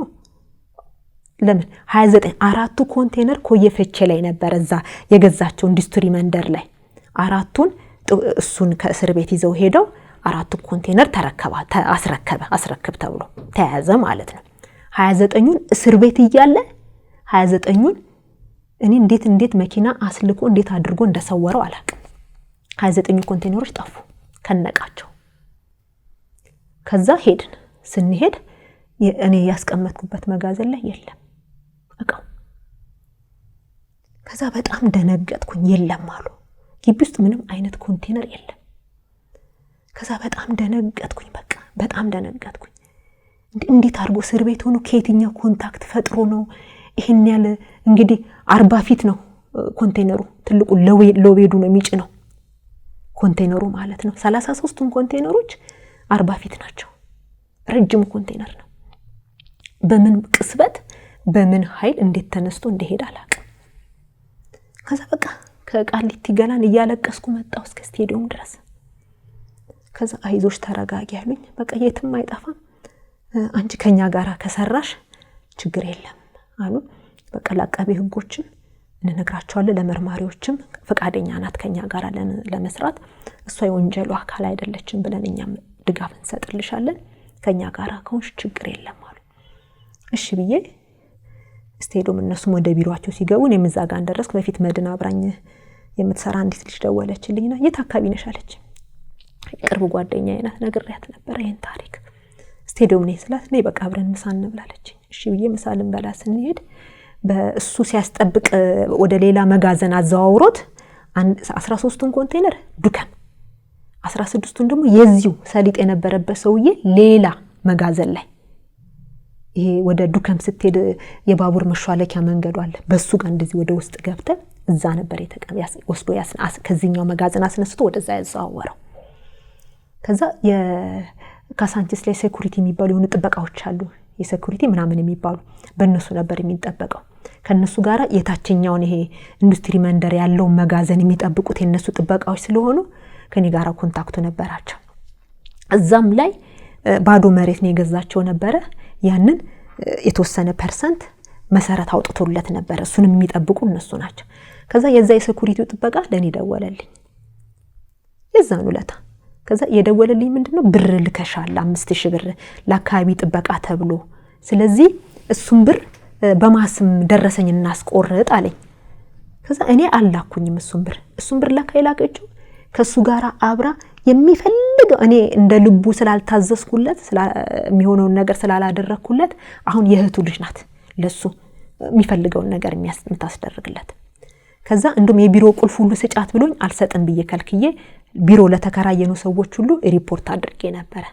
ለምን 29 አራቱ ኮንቴነር ኮየፈቼ ላይ ነበር እዛ የገዛቸው ኢንዱስትሪ መንደር ላይ አራቱን እሱን ከእስር ቤት ይዘው ሄደው አራቱ ኮንቴነር አስረክብ ተብሎ ተያዘ ማለት ነው። 29ን እስር ቤት እያለ 29ን እኔ እንዴት መኪና አስልቆ እንዴት አድርጎ እንደሰወረው አላውቅም። 29 ኮንቴነሮች ጠፉ ከነቃቸው። ከዛ ሄድን። ስንሄድ እኔ ያስቀመጥኩበት መጋዘን ላይ የለም በቃ። ከዛ በጣም ደነገጥኩኝ። የለም አሉ። ግቢ ውስጥ ምንም አይነት ኮንቴነር የለም። ከዛ በጣም ደነገጥኩኝ። በቃ በጣም ደነገጥኩኝ። እንዴት አድርጎ እስር ቤት ሆኖ ከየትኛው ኮንታክት ፈጥሮ ነው ይሄን ያለ እንግዲህ 40 ፊት ነው ኮንቴነሩ ትልቁ ሎቤዱ ነው የሚጭነው ኮንቴነሩ ማለት ነው። 33ቱም ኮንቴነሮች 40 ፊት ናቸው። ረጅም ኮንቴነር ነው። በምን ቅስበት በምን ኃይል እንዴት ተነስቶ እንደሄደ አላውቅም። ከዛ በቃ ከቃሊቲ ገላን እያለቀስኩ መጣሁ እስከ ስቴዲየም ድረስ። ከዛ አይዞሽ ተረጋጊ ያሉኝ። በቃ የትም አይጠፋም አንቺ ከኛ ጋር ከሰራሽ ችግር የለም አሉ። በቃ ለአቃቢ ህጎችን እንነግራቸዋለን፣ ለመርማሪዎችም ፈቃደኛ ናት ከኛ ጋር ለመስራት፣ እሷ የወንጀሉ አካል አይደለችም ብለን እኛም ድጋፍ እንሰጥልሻለን፣ ከኛ ጋር ከሆንሽ ችግር የለም አሉ። እሺ ብዬ ስቴዲየም እነሱም ወደ ቢሮአቸው ሲገቡ እኔም እዛ ጋር እንደረስኩ በፊት መድና አብራኝ የምትሰራ አንዲት ልጅ ደወለችልኝና የት አካባቢ ነሽ አለች። ቅርብ ጓደኛዬ ናት፣ ነግሬያት ነበር ይሄን ታሪክ። ስቴዲየም ነኝ ስላት ነይ በቃ አብረን ምሳ እንብላለች። እሺ ብዬ ምሳ ልንበላ ስንሄድ በእሱ ሲያስጠብቅ ወደ ሌላ መጋዘን አዘዋውሮት 13ቱን ኮንቴነር ዱከም 16ቱን ደግሞ የዚሁ ሰሊጥ የነበረበት ሰውዬ ሌላ መጋዘን ላይ ይሄ ወደ ዱከም ስትሄድ የባቡር መሿለኪያ መንገዱ አለ፣ በሱ ጋር እንደዚህ ወደ ውስጥ ገብተ እዛ ነበር ወስዶ ከዚህኛው መጋዘን አስነስቶ ወደዛ ያዘዋወረው። ከዛ የካሳንቺስ ላይ ሴኩሪቲ የሚባሉ የሆኑ ጥበቃዎች አሉ፣ የሴኩሪቲ ምናምን የሚባሉ በእነሱ ነበር የሚጠበቀው። ከነሱ ጋር የታችኛውን ይሄ ኢንዱስትሪ መንደር ያለው መጋዘን የሚጠብቁት የነሱ ጥበቃዎች ስለሆኑ ከኔ ጋር ኮንታክቱ ነበራቸው። እዛም ላይ ባዶ መሬት ነው የገዛቸው ነበር። ያንን የተወሰነ ፐርሰንት መሰረት አውጥቶለት ነበር። እሱንም የሚጠብቁ እነሱ ናቸው። ከዛ የዛ የሴኩሪቲው ጥበቃ ለኔ ደወለልኝ የዛን ውለታ ከዛ የደወለልኝ ምንድነው ብር ልከሻል 5000 ብር ለአካባቢ ጥበቃ ተብሎ ስለዚህ እሱም ብር በማስም ደረሰኝ እናስቆርጥ አለኝ ከዛ እኔ አላኩኝም እሱም ብር ላካይላቀችው ከሱ ጋራ አብራ የሚፈልገው እኔ እንደ ልቡ ስላልታዘዝኩለት የሚሆነው ነገር ስላላደረኩለት አሁን የህቱ ልጅ ናት ለሱ የሚፈልገው ነገር የሚያስደርግለት ከዛ እንደም የቢሮ ቁልፍ ሁሉ ስጫት ብሎኝ አልሰጥም ብዬ ከልክዬ ቢሮ ለተከራየነው ሰዎች ሁሉ ሪፖርት አድርጌ ነበር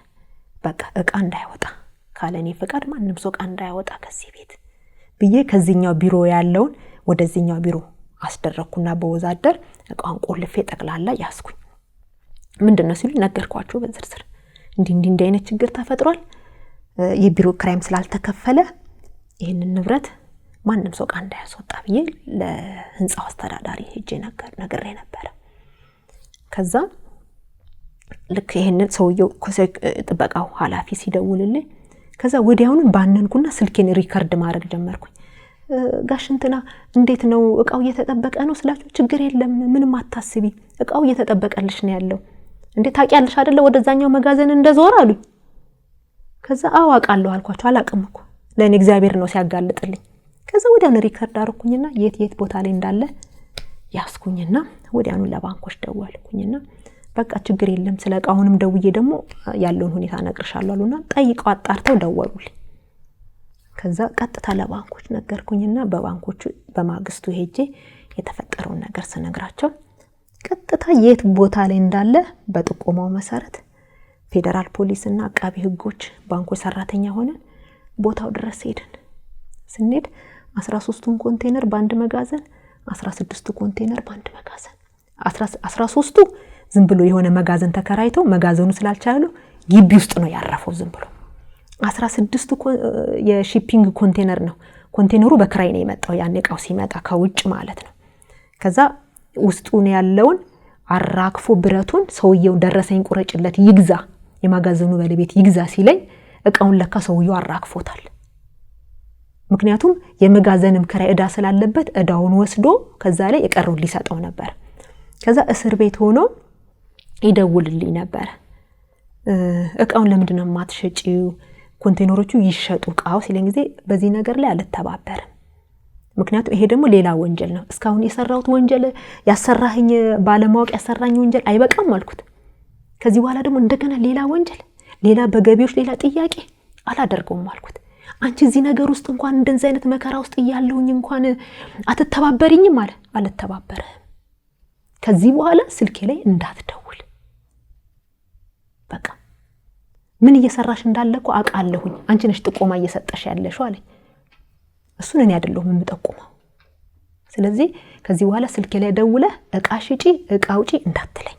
በቃ እቃ እንዳይወጣ ካለኔ ፍቃድ ማንንም ሰው እቃ እንዳይወጣ ከዚህ ቤት ብዬ ከዚህኛው ቢሮ ያለውን ወደዚህኛው ቢሮ አስደረኩና በወዛደር እቃውን ቆልፌ ጠቅላላ ያስኩኝ ምንድነው ሲሉ ነገርኳቸው በዝርዝር እንዲ አይነት ችግር ተፈጥሯል የቢሮ ክራይም ስላልተከፈለ ይሄንን ንብረት ማንንም ሰው እቃ እንዳያስወጣ ብዬ ለህንጻው አስተዳዳሪ ሄጄ ነገሬ ነበር ከዛ ልክ ይሄንን ሰውየው ጥበቃው ኃላፊ ሲደውልልኝ ከዛ ወዲያውኑ ባነንኩና ስልኬን ሪከርድ ማድረግ ጀመርኩኝ ጋሽ እንትና እንዴት ነው እቃው እየተጠበቀ ነው ስላችሁ ችግር የለም ምንም አታስቢ እቃው እየተጠበቀልሽ ነው ያለው እንዴ ታቂያለሽ አይደለ ወደዛኛው መጋዘን እንደዞር አሉ ከዛ አዋቃለሁ አልኳቸው አላቀምኩ ለኔ እግዚአብሔር ነው ሲያጋልጥልኝ ከዛ ወዲያውኑ ሪከርድ አርኩኝና የት ቦታ ላይ እንዳለ ያስኩኝና ወዲያውኑ ለባንኮች ደወልኩኝና በቃ ችግር የለም ስለቃውንም ደውዬ ደግሞ ያለውን ሁኔታ ነግርሻለሁ አሉና ጠይቀው አጣርተው ደወሉልኝ ከዛ ቀጥታ ለባንኮች ነገርኩኝና በባንኮቹ በማግስቱ ሄጄ የተፈጠረው ነገር ስነግራቸው ቀጥታ የት ቦታ ላይ እንዳለ በጥቆማው መሰረት ፌደራል ፖሊስና አቃቢ ህጎች ባንኮች ሰራተኛ ሆነን ቦታው ድረስ ሄድን ስንሄድ 13ቱን ኮንቴነር ባንድ መጋዘን 16ቱ ኮንቴነር ባንድ መጋዘን 13ቱ ዝም ብሎ የሆነ መጋዘን ተከራይተው መጋዘኑ ስላልቻሉ ግቢ ውስጥ ነው ያረፈው ዝም ብሎ 16ቱ የሺፒንግ ኮንቴነር ነው ኮንቴነሩ በክራይ ነው የመጣው ያን እቃው ሲመጣ ከውጭ ማለት ነው ከዛ ውስጡ ነው ያለውን አራክፎ ብረቱን ሰውየው ደረሰኝ ቁረጭለት ይግዛ የማጋዘኑ ባለቤት ይግዛ ሲለኝ እቃውን ለካ ሰውየው አራክፎታል ምክንያቱም የመጋዘንም ክራይ እዳ ስላለበት እዳውን ወስዶ ከዛ ላይ የቀረው ሊሰጠው ነበር ከዛ እስር ቤት ሆኖ ይደውልልኝ ነበር እቃውን ለምንድን ነው ማትሸጪው ኮንቴነሮቹ ይሸጡ ቃው ሲለኝ ጊዜ በዚህ ነገር ላይ አልተባበርም ምክንያቱም ይሄ ደግሞ ሌላ ወንጀል ነው እስካሁን የሰራውት ወንጀል ያሰራህኝ ባለማወቅ ያሰራኝ ወንጀል አይበቃም አልኩት ከዚህ በኋላ ደግሞ እንደገና ሌላ ወንጀል ሌላ በገቢዎች ሌላ ጥያቄ አላደርገውም አልኩት አንቺ እዚህ ነገር ውስጥ እንኳን እንደዚህ አይነት መከራ ውስጥ ይያለውኝ እንኳን አትተባበሪኝም አልተባበረም ከዚህ በኋላ ስልኬ ላይ እንዳትደውል በቃ ምን እየሰራሽ እንዳለኩ አቃለሁኝ አንቺ ነሽ ጥቆማ እየሰጠሽ ያለሽው አለኝ እሱን እኔ አይደለሁም የምጠቁመው ስለዚህ ከዚህ በኋላ ስልኬ ላይ ደውለ እቃ ሽጪ እቃ ውጪ እንዳትለኝ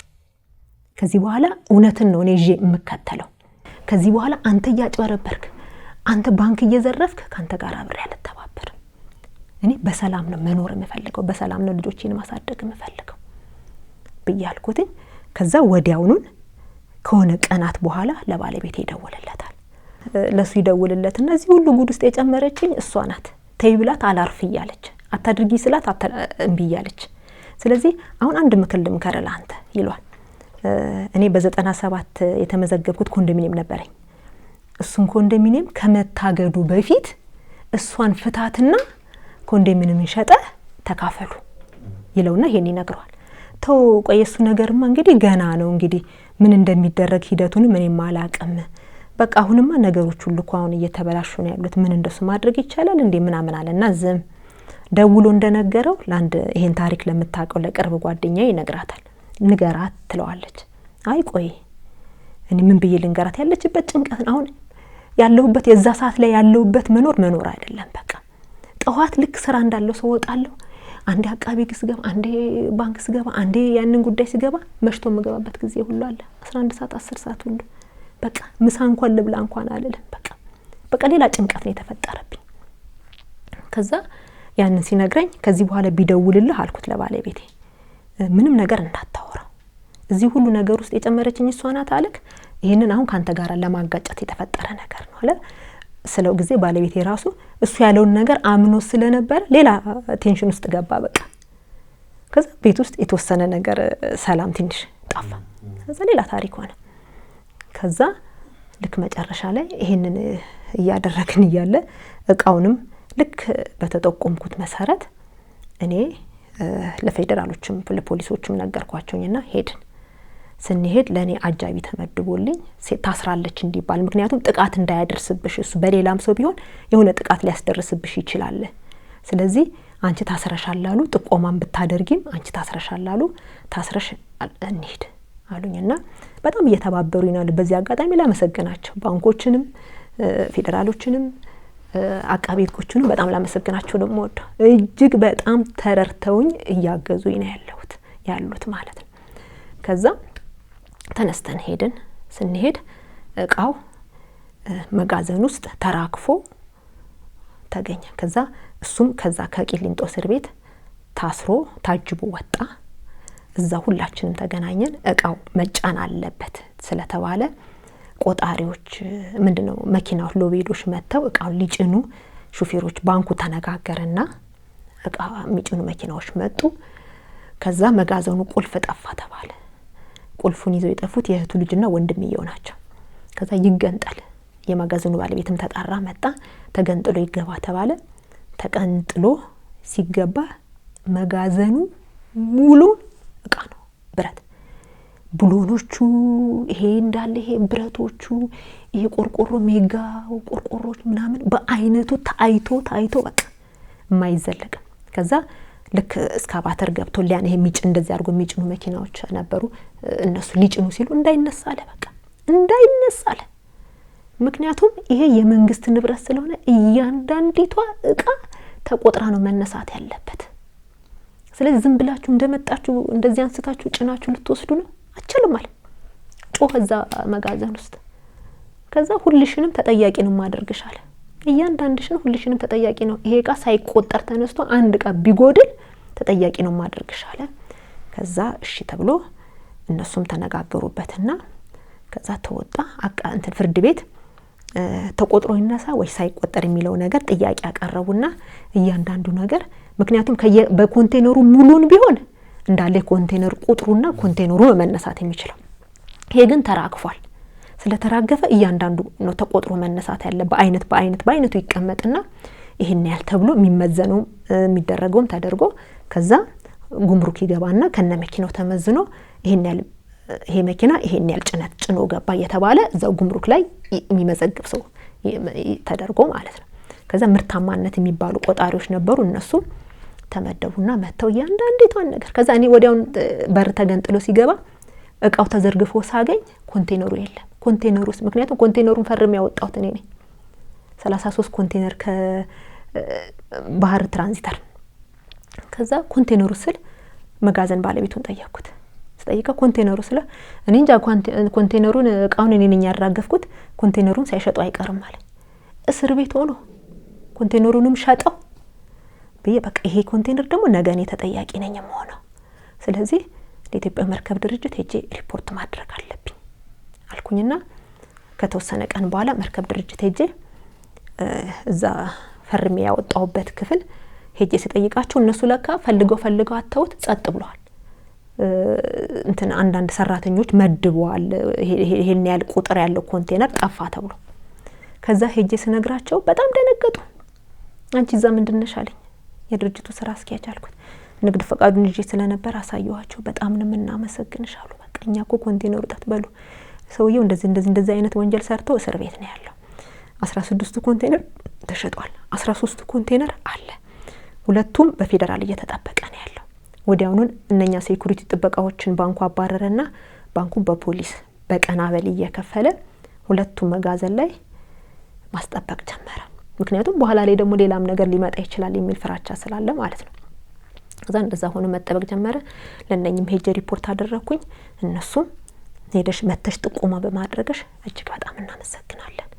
ከዚህ በኋላ እውነትን ነው እኔ ይዤ የምከተለው ከዚህ በኋላ አንተ ያጭበረበርክ አንተ ባንክ እየዘረፍክ ካንተ ጋር አብሬ አልተባበር እኔ በሰላም ነው መኖር የምፈልገው በሰላም ነው ልጆቼን ማሳደግ የምፈልገው በያልኩት ከዛ ወዲያውኑ ከሆነ ቀናት በኋላ ለባለቤቴ ይደውልለታል ለሱ ይደውልለትና እዚህ ሁሉ ጉድ ውስጥ የጨመረችኝ እሷ ናት ተይብላት አላርፍ ይያለች አታድርጊ ስላት እንቢ ይያለች ስለዚህ አሁን አንድ ምክር ልምከርላ አንተ ይሏል እኔ በ97 የተመዘገብኩት ኮንዶሚኒየም ነበርኝ እሱን ኮንዶሚኒየም ከመታገዱ በፊት እሷን ፍታትና ኮንዶሚኒየም ሸጠ ተካፈሉ ይለውና ይሄን ይነግረዋል ተው ቆየሱ ነገርማ እንግዲህ ገና ነው እንግዲህ ምን እንደሚደረግ ሂደቱን ምን ማላቀም በቃ አሁንማ ነገሮች ሁሉ አሁን እየተበላሹ ነው ያሉት ምን እንደሱ ማድረግ ይቻላል እንዴ ምን አመናለና ዝም ደውሎ እንደነገረው ላንድ ይሄን ታሪክ ለምታቀው ለቅርብ ጓደኛዬ ይነግራታል ንገራት ትለዋለች አይ ቆይ እኔ ምን ብዬ ልንገራት ያለችበት ጭንቀት አሁን ያለውበት የዛ ሰዓት ላይ ያለውበት መኖር አይደለም በቃ ጠዋት ልክ ስራ እንዳለው ሰው ወጣለው አንዴ አቃቢ ግስገባ አንዴ ባንክ ስገባ አንዴ ያንን ጉዳይ ሲገባ መሽቶ መገባበት ጊዜ ሁሉ አለ 11 ሰዓት 10 ሰዓት ሁሉ በቃ ምሳ እንኳን ልብላ እንኳን አለለም በቃ ሌላ ጭንቀት ነው የተፈጠረብኝ ከዛ ያንን ሲነግረኝ ከዚህ በኋላ ቢደውልልህ አልኩት ለባለቤቴ ምንም ነገር እንዳታወራ እዚህ ሁሉ ነገር ውስጥ የጨመረችኝ እሷ ናት አለክ ይሄንን አሁን ካንተ ጋር ለማጋጨት የተፈጠረ ነገር ነው አለ ስለው ጊዜ ባለቤቴ ራሱ እሱ ያለውን ነገር አምኖ ስለነበር ሌላ ቴንሽን ውስጥ ገባ በቃ ከዛ ቤት ውስጥ የተወሰነ ነገር ሰላም ትንሽ ጠፋ። ከዛ ሌላ ታሪክ ሆነ። ከዛ ልክ መጨረሻ ላይ ይሄንን እያደረግን እያለ እቃውንም ልክ በተጠቆምኩት መሰረት እኔ ለፌደራሎችም ለፖሊሶችም ነገርኳቸውና ሄድን። ስንሄድ ለኔ አጃቢ ተመድቦልኝ ታስራለች እንዲባል፣ ምክንያቱም ጥቃት እንዳያደርስብሽ እሱ በሌላም ሰው ቢሆን የሆነ ጥቃት ሊያስደርስብሽ ይችላል። ስለዚህ አንቺ ታስረሻል አሉ። ጥቆማን ብታደርጊም አንቺ ታስረሻል አሉ። ታስረሽ እንሂድ አሉኝና በጣም እየተባበሩኝ ነው። በዚህ አጋጣሚ ላመሰግናቸው ባንኮችንም ፌደራሎችንም አቃቤ ሕጎችንም በጣም ላመሰግናቸው ነው የምወደው። እጅግ በጣም ተረርተውኝ እያገዙኝ ነው ያሉት ማለት ነው። ከዛ ተነስተን ሄድን። ስንሄድ እቃው መጋዘን ውስጥ ተራክፎ ተገኘ። ከዛ እሱም ከዛ ከቂሊንጦ እስር ቤት ታስሮ ታጅቦ ወጣ። እዛ ሁላችንም ተገናኘን። እቃው መጫን አለበት ስለተባለ ቆጣሪዎች ምንድነው መኪናዎች ሎቤዶች መተው እቃውን ሊጭኑ ሹፌሮች ባንኩ ተነጋገረና እቃ የሚጭኑ መኪናዎች መጡ። ከዛ መጋዘኑ ቁልፍ ጠፋ ተባለ። ቁልፉን ይዘው የጠፉት የእህቱ ልጅና ወንድምየው ናቸው። ከዛ ይገንጠል የመጋዘኑ ባለቤትም ተጣራ መጣ። ተገንጥሎ ይገባ ተባለ። ተቀንጥሎ ሲገባ መጋዘኑ ሙሉ እቃ ነው፣ ብረት ብሎኖቹ፣ ይሄ እንዳለ ይሄ ብረቶቹ፣ ይሄ ቆርቆሮ ሜጋ ቆርቆሮች ምናምን በአይነቱ ታይቶ በቃ የማይዘለቅ። ከዛ ልክ እስካባተር ገብቶ ሊያን ይሄ ሚጭ እንደዚህ አድርጎ የሚጭኑ መኪናዎች ነበሩ። እነሱ ሊጭኑ ሲሉ እንዳይነሳለ በቃ እንዳይነሳለ። ምክንያቱም ይሄ የመንግስት ንብረት ስለሆነ እያንዳንዲቷ እቃ ተቆጥራ ነው መነሳት ያለበት። ስለዚህ ዝም ብላችሁ እንደመጣችሁ እንደዚህ አንስታችሁ ጭናችሁ ልትወስዱ ነው አችልም አለ። ጮኸ እዛ መጋዘን ውስጥ። ከዛ ሁልሽንም ተጠያቂ ነው ማድረግሽ አለ። እያንዳንድሽን ሁልሽንም ተጠያቂ ነው። ይሄ እቃ ሳይቆጠር ተነስቶ አንድ እቃ ቢጎድል ተጠያቂ ነው ማድረግሽ አለ። ከዛ እሺ ተብሎ እነሱም ተነጋገሩበትና ከዛ ተወጣ። እንትን ፍርድ ቤት ተቆጥሮ ይነሳ ወይ ሳይቆጠር የሚለው ነገር ጥያቄ ያቀረቡና እያንዳንዱ ነገር ምክንያቱም በኮንቴነሩ ሙሉን ቢሆን እንዳለ ኮንቴነር ቁጥሩና ኮንቴነሩ መነሳት የሚችለው፣ ይሄ ግን ተራክፏል። ስለተራገፈ እያንዳንዱ ነው ተቆጥሮ መነሳት ያለ። በአይነቱ ይቀመጥና ይሄን ያህል ተብሎ የሚመዘነው የሚደረገውም ተደርጎ ከዛ ጉምሩክ ይገባና ከነ መኪናው ተመዝኖ ይሄን ያህል ይሄ መኪና ይሄን ያህል ጭነት ጭኖ ገባ እየተባለ እዛው ጉምሩክ ላይ የሚመዘግብ ሰው ተደርጎ ማለት ነው። ከዛ ምርታማነት የሚባሉ ቆጣሪዎች ነበሩ። እነሱ ተመደቡና መተው እያንዳንዲቷን ነገር ከዛ እኔ ወዲያው በር ተገንጥሎ ሲገባ እቃው ተዘርግፎ ሳገኝ ኮንቴነሩ የለም። ኮንቴነሩስ ምክንያቱም ኮንቴነሩን ፈርም ያወጣሁት እኔ ነኝ። 33 ኮንቴነር ከባህር ትራንዚተር። ከዛ ኮንቴነሩ ስል መጋዘን ባለቤቱን ጠየቅኩት። ስጠይቀው ኮንቴነሩ ስለ እኔ እንጃ ኮንቴነሩን እቃውን እኔ ነኝ ያራገፍኩት፣ ኮንቴነሩን ሳይሸጡ አይቀርም አለ። እስር ቤት ሆኖ ኮንቴነሩንም ሸጠው በየ በቃ ይሄ ኮንቴነር ደግሞ ነገ እኔ ተጠያቂ ነኝ የምሆነው። ስለዚህ ለኢትዮጵያ መርከብ ድርጅት ሄጄ ሪፖርት ማድረግ አለብኝ አልኩኝና ከተወሰነ ቀን በኋላ መርከብ ድርጅት ሄጄ እዛ ፈርሜ ያወጣሁበት ክፍል ሄጄ ሲጠይቃቸው እነሱ ለካ ፈልገው አተውት ጸጥ ብለዋል። እንትን አንዳንድ ሰራተኞች መድበዋል ይሄን ያህል ቁጥር ያለው ኮንቴነር ጠፋ ተብሎ። ከዛ ሄጄ ስነግራቸው በጣም ደነገጡ። አንቺ እዛ ምንድነሽ አለኝ። የድርጅቱ ስራ አስኪያጅ አልኩት። ንግድ ፈቃዱን ይዤ ስለነበር አሳየዋቸው። በጣም ነው የምናመሰግንሽ አሉ። በቃ እኛ እኮ ኮንቴነሩ ተጥበሉ ሰውየው እንደዚህ አይነት ወንጀል ሰርተው እስር ቤት ነው ያለው። 16 ኮንቴነር ተሸጧል። 13 ኮንቴነር አለ። ሁለቱም በፌደራል እየተጠበቀ ነው ያለው። ወዲያውኑን እነኛ ሴኩሪቲ ጥበቃዎችን ባንኩ አባረረና ባንኩ በፖሊስ በቀናበል እየከፈለ ሁለቱም መጋዘን ላይ ማስጠበቅ ጀመረ። ምክንያቱም በኋላ ላይ ደግሞ ሌላም ነገር ሊመጣ ይችላል የሚል ፍራቻ ስላለ ማለት ነው። ከዛ እንደዛ ሆኖ መጠበቅ ጀመረ። ለነኝም ሄጄ ሪፖርት አደረኩኝ። እነሱም ሄደሽ መተሽ ጥቆማ በማድረግሽ እጅግ በጣም እናመሰግናለን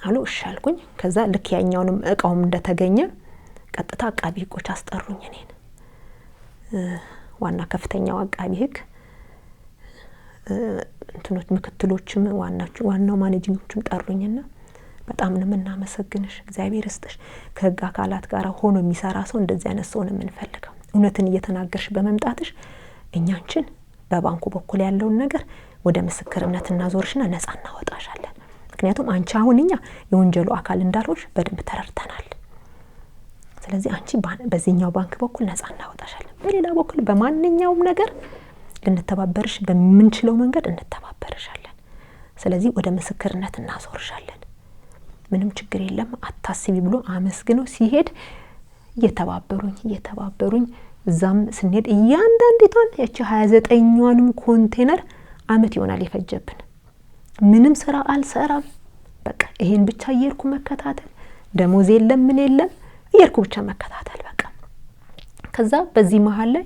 አሉ። እሺ አልኩኝ። ከዛ ልክ ያኛውንም እቃውም እንደተገኘ ቀጥታ አቃቢ ሕጎች አስጠሩኝ። እኔን ዋና ከፍተኛው አቃቢ ሕግ እንትኖች ምክትሎችም ዋናው ማኔጂንጎችም ጠሩኝና በጣም ነው የምናመሰግንሽ፣ እግዚአብሔር ይስጥሽ። ከሕግ አካላት ጋር ሆኖ የሚሰራ ሰው እንደዚህ አይነት ሰው ነው የምንፈልገው። እውነትን እየተናገርሽ በመምጣትሽ እኛንችን በባንኩ በኩል ያለውን ነገር ወደ ምስክርነት እናዞርሽና ነፃ እናወጣሻለን። ምክንያቱም አንቺ አሁን እኛ የወንጀሉ አካል እንዳልሆንሽ በደንብ ተረድተናል። ስለዚህ አንቺ በዚህኛው ባንክ በኩል ነፃ እናወጣሻለን። በሌላ በኩል በማንኛውም ነገር ልንተባበርሽ በምንችለው መንገድ እንተባበርሻለን። ስለዚህ ወደ ምስክርነት እናዞርሻለን። ምንም ችግር የለም አታስቢ ብሎ አመስግኖ ሲሄድ እየተባበሩኝ እዛም ስንሄድ እያንዳንዲቷን ያቺ 29ኛንም ኮንቴነር አመት ይሆናል የፈጀብን። ምንም ስራ አልሰራም። በቃ ይሄን ብቻ እየርኩ መከታተል፣ ደሞዝ የለም ምን የለም እየርኩ ብቻ መከታተል በቃ። ከዛ በዚህ መሃል ላይ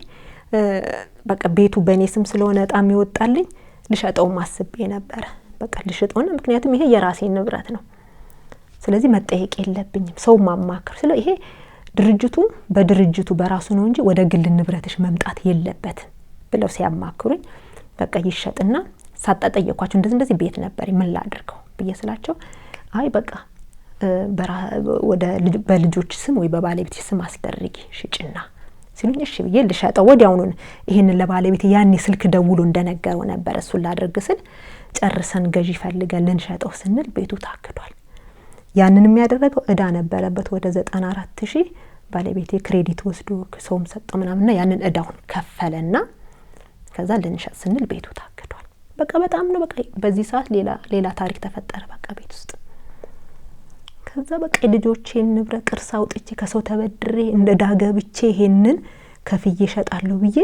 በቃ ቤቱ በኔ ስም ስለሆነ እጣም ይወጣልኝ ልሸጠው ማስቤ ነበር። በቃ ልሽጠውና ምክንያቱም ይሄ የራሴ ንብረት ነው። ስለዚህ መጠየቅ የለብኝም ሰው ማማከር ስለ ይሄ ድርጅቱ በድርጅቱ በራሱ ነው እንጂ ወደ ግል ንብረትሽ መምጣት የለበትም ብለው ሲያማክሩኝ በቃ ይሸጥና ሳጣጠየኳቸው እንደዚህ ቤት ነበር ምን ላድርገው በየስላቸው አይ በቃ ወደ በልጆች ስም ወይ በባለቤት ስም አስደርጊ ሽጭና ሲሉኝ እሺ ብዬ ልሸጠው ወዲያውኑ ይሄንን ለባለቤት ያኔ ስልክ ደውሎ እንደነገረው ነበር እሱን ላድርግ ስል ጨርሰን ገዢ ፈልገን ልንሸጠው ስንል ቤቱ ታክዷል። ያንንም ያደረገው እዳ ነበረበት ወደ 94,000 ባለቤቴ ክሬዲት ወስዶ ሰውም ሰጠው ምናምንና ያንን እዳውን ከፈለና ከዛ ልንሸጥ ስንል ቤቱ ታክዷል። በቃ በጣም ነው በቃ በዚህ ሰዓት ሌላ ታሪክ ተፈጠረ በቃ ቤት ውስጥ። ከዛ በቃ ልጆቼን ንብረት ቅርስ አውጥቼ ከሰው ተበድሬ እንደ ዳገብቼ ይሄንን ከፍዬ እሸጣለሁ ብዬ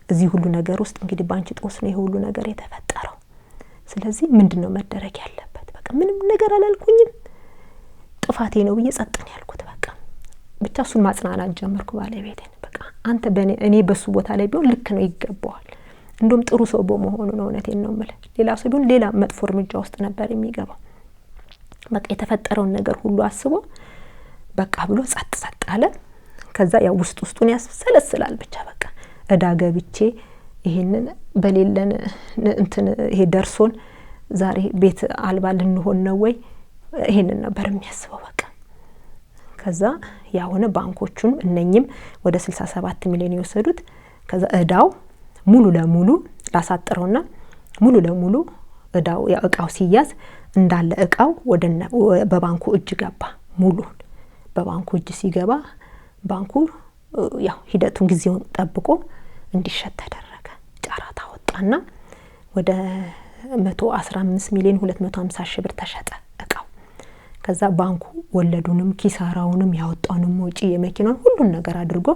እዚህ ሁሉ ነገር ውስጥ እንግዲህ ባንቺ ጦስ ነው ሁሉ ነገር የተፈጠረው። ስለዚህ ምንድነው መደረግ ያለበት? በቃ ምንም ነገር አላልኩኝም ጥፋቴ ነው ብዬ ጸጥ ነው ያልኩት። በቃ ብቻ እሱን ማጽናናት ጀመርኩ ባለቤቴን። በቃ አንተ እኔ በሱ ቦታ ላይ ቢሆን ልክ ነው ይገባዋል፣ እንደውም ጥሩ ሰው በመሆኑ ነው እውነቴን ነው ማለት። ሌላ ሰው ቢሆን ሌላ መጥፎ እርምጃ ውስጥ ነበር የሚገባው። በቃ የተፈጠረውን ነገር ሁሉ አስቦ በቃ ብሎ ጸጥ አለ። ከዛ ያው ውስጡን ያስሰለስላል ብቻ በቃ እዳ ገብቼ ይሄንን በሌለን እንትን ይሄ ደርሶን ዛሬ ቤት አልባ ልንሆን ነው ወይ ይሄንን ነበር የሚያስበው በቃ። ከዛ ያሆነ ባንኮቹን እነኝም ወደ 67 ሚሊዮን ይወሰዱት። ከዛ እዳው ሙሉ ለሙሉ ላሳጥረውና ሙሉ ለሙሉ እዳው ያቃው ሲያዝ እንዳለ እቃው በባንኩ እጅ ገባ። ሙሉ በባንኩ እጅ ሲገባ ባንኩ ያው ሂደቱን ጊዜውን ጠብቆ እንዲሸጥ ተደረገ። ጫራታ ወጣና ወደ 115 ሚሊዮን 250 ሺህ ብር ተሸጠ እቃው። ከዛ ባንኩ ወለዱንም ኪሳራውንም ያወጣውንም ወጪ የመኪናውን ሁሉን ነገር አድርጎ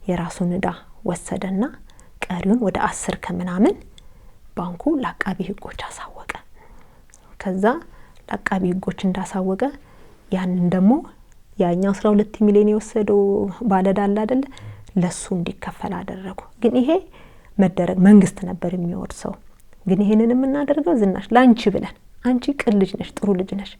የራሱን እዳ ወሰደና ቀሪውን ወደ 10 ከምናምን ባንኩ ለአቃቢ ህጎች አሳወቀ። ከዛ ለአቃቢ ህጎች እንዳሳወቀ ያንን ደግሞ ያኛው 12 ሚሊዮን የወሰደው ባለዳል አይደል ለሱ እንዲከፈል አደረጉ። ግን ይሄ መደረግ መንግስት ነበር የሚወርሰው። ግን ይሄንን እናደርገው ዝናሽ ላንቺ ብለን አንቺ ቅን ልጅ ነሽ ጥሩ ልጅ ነሽ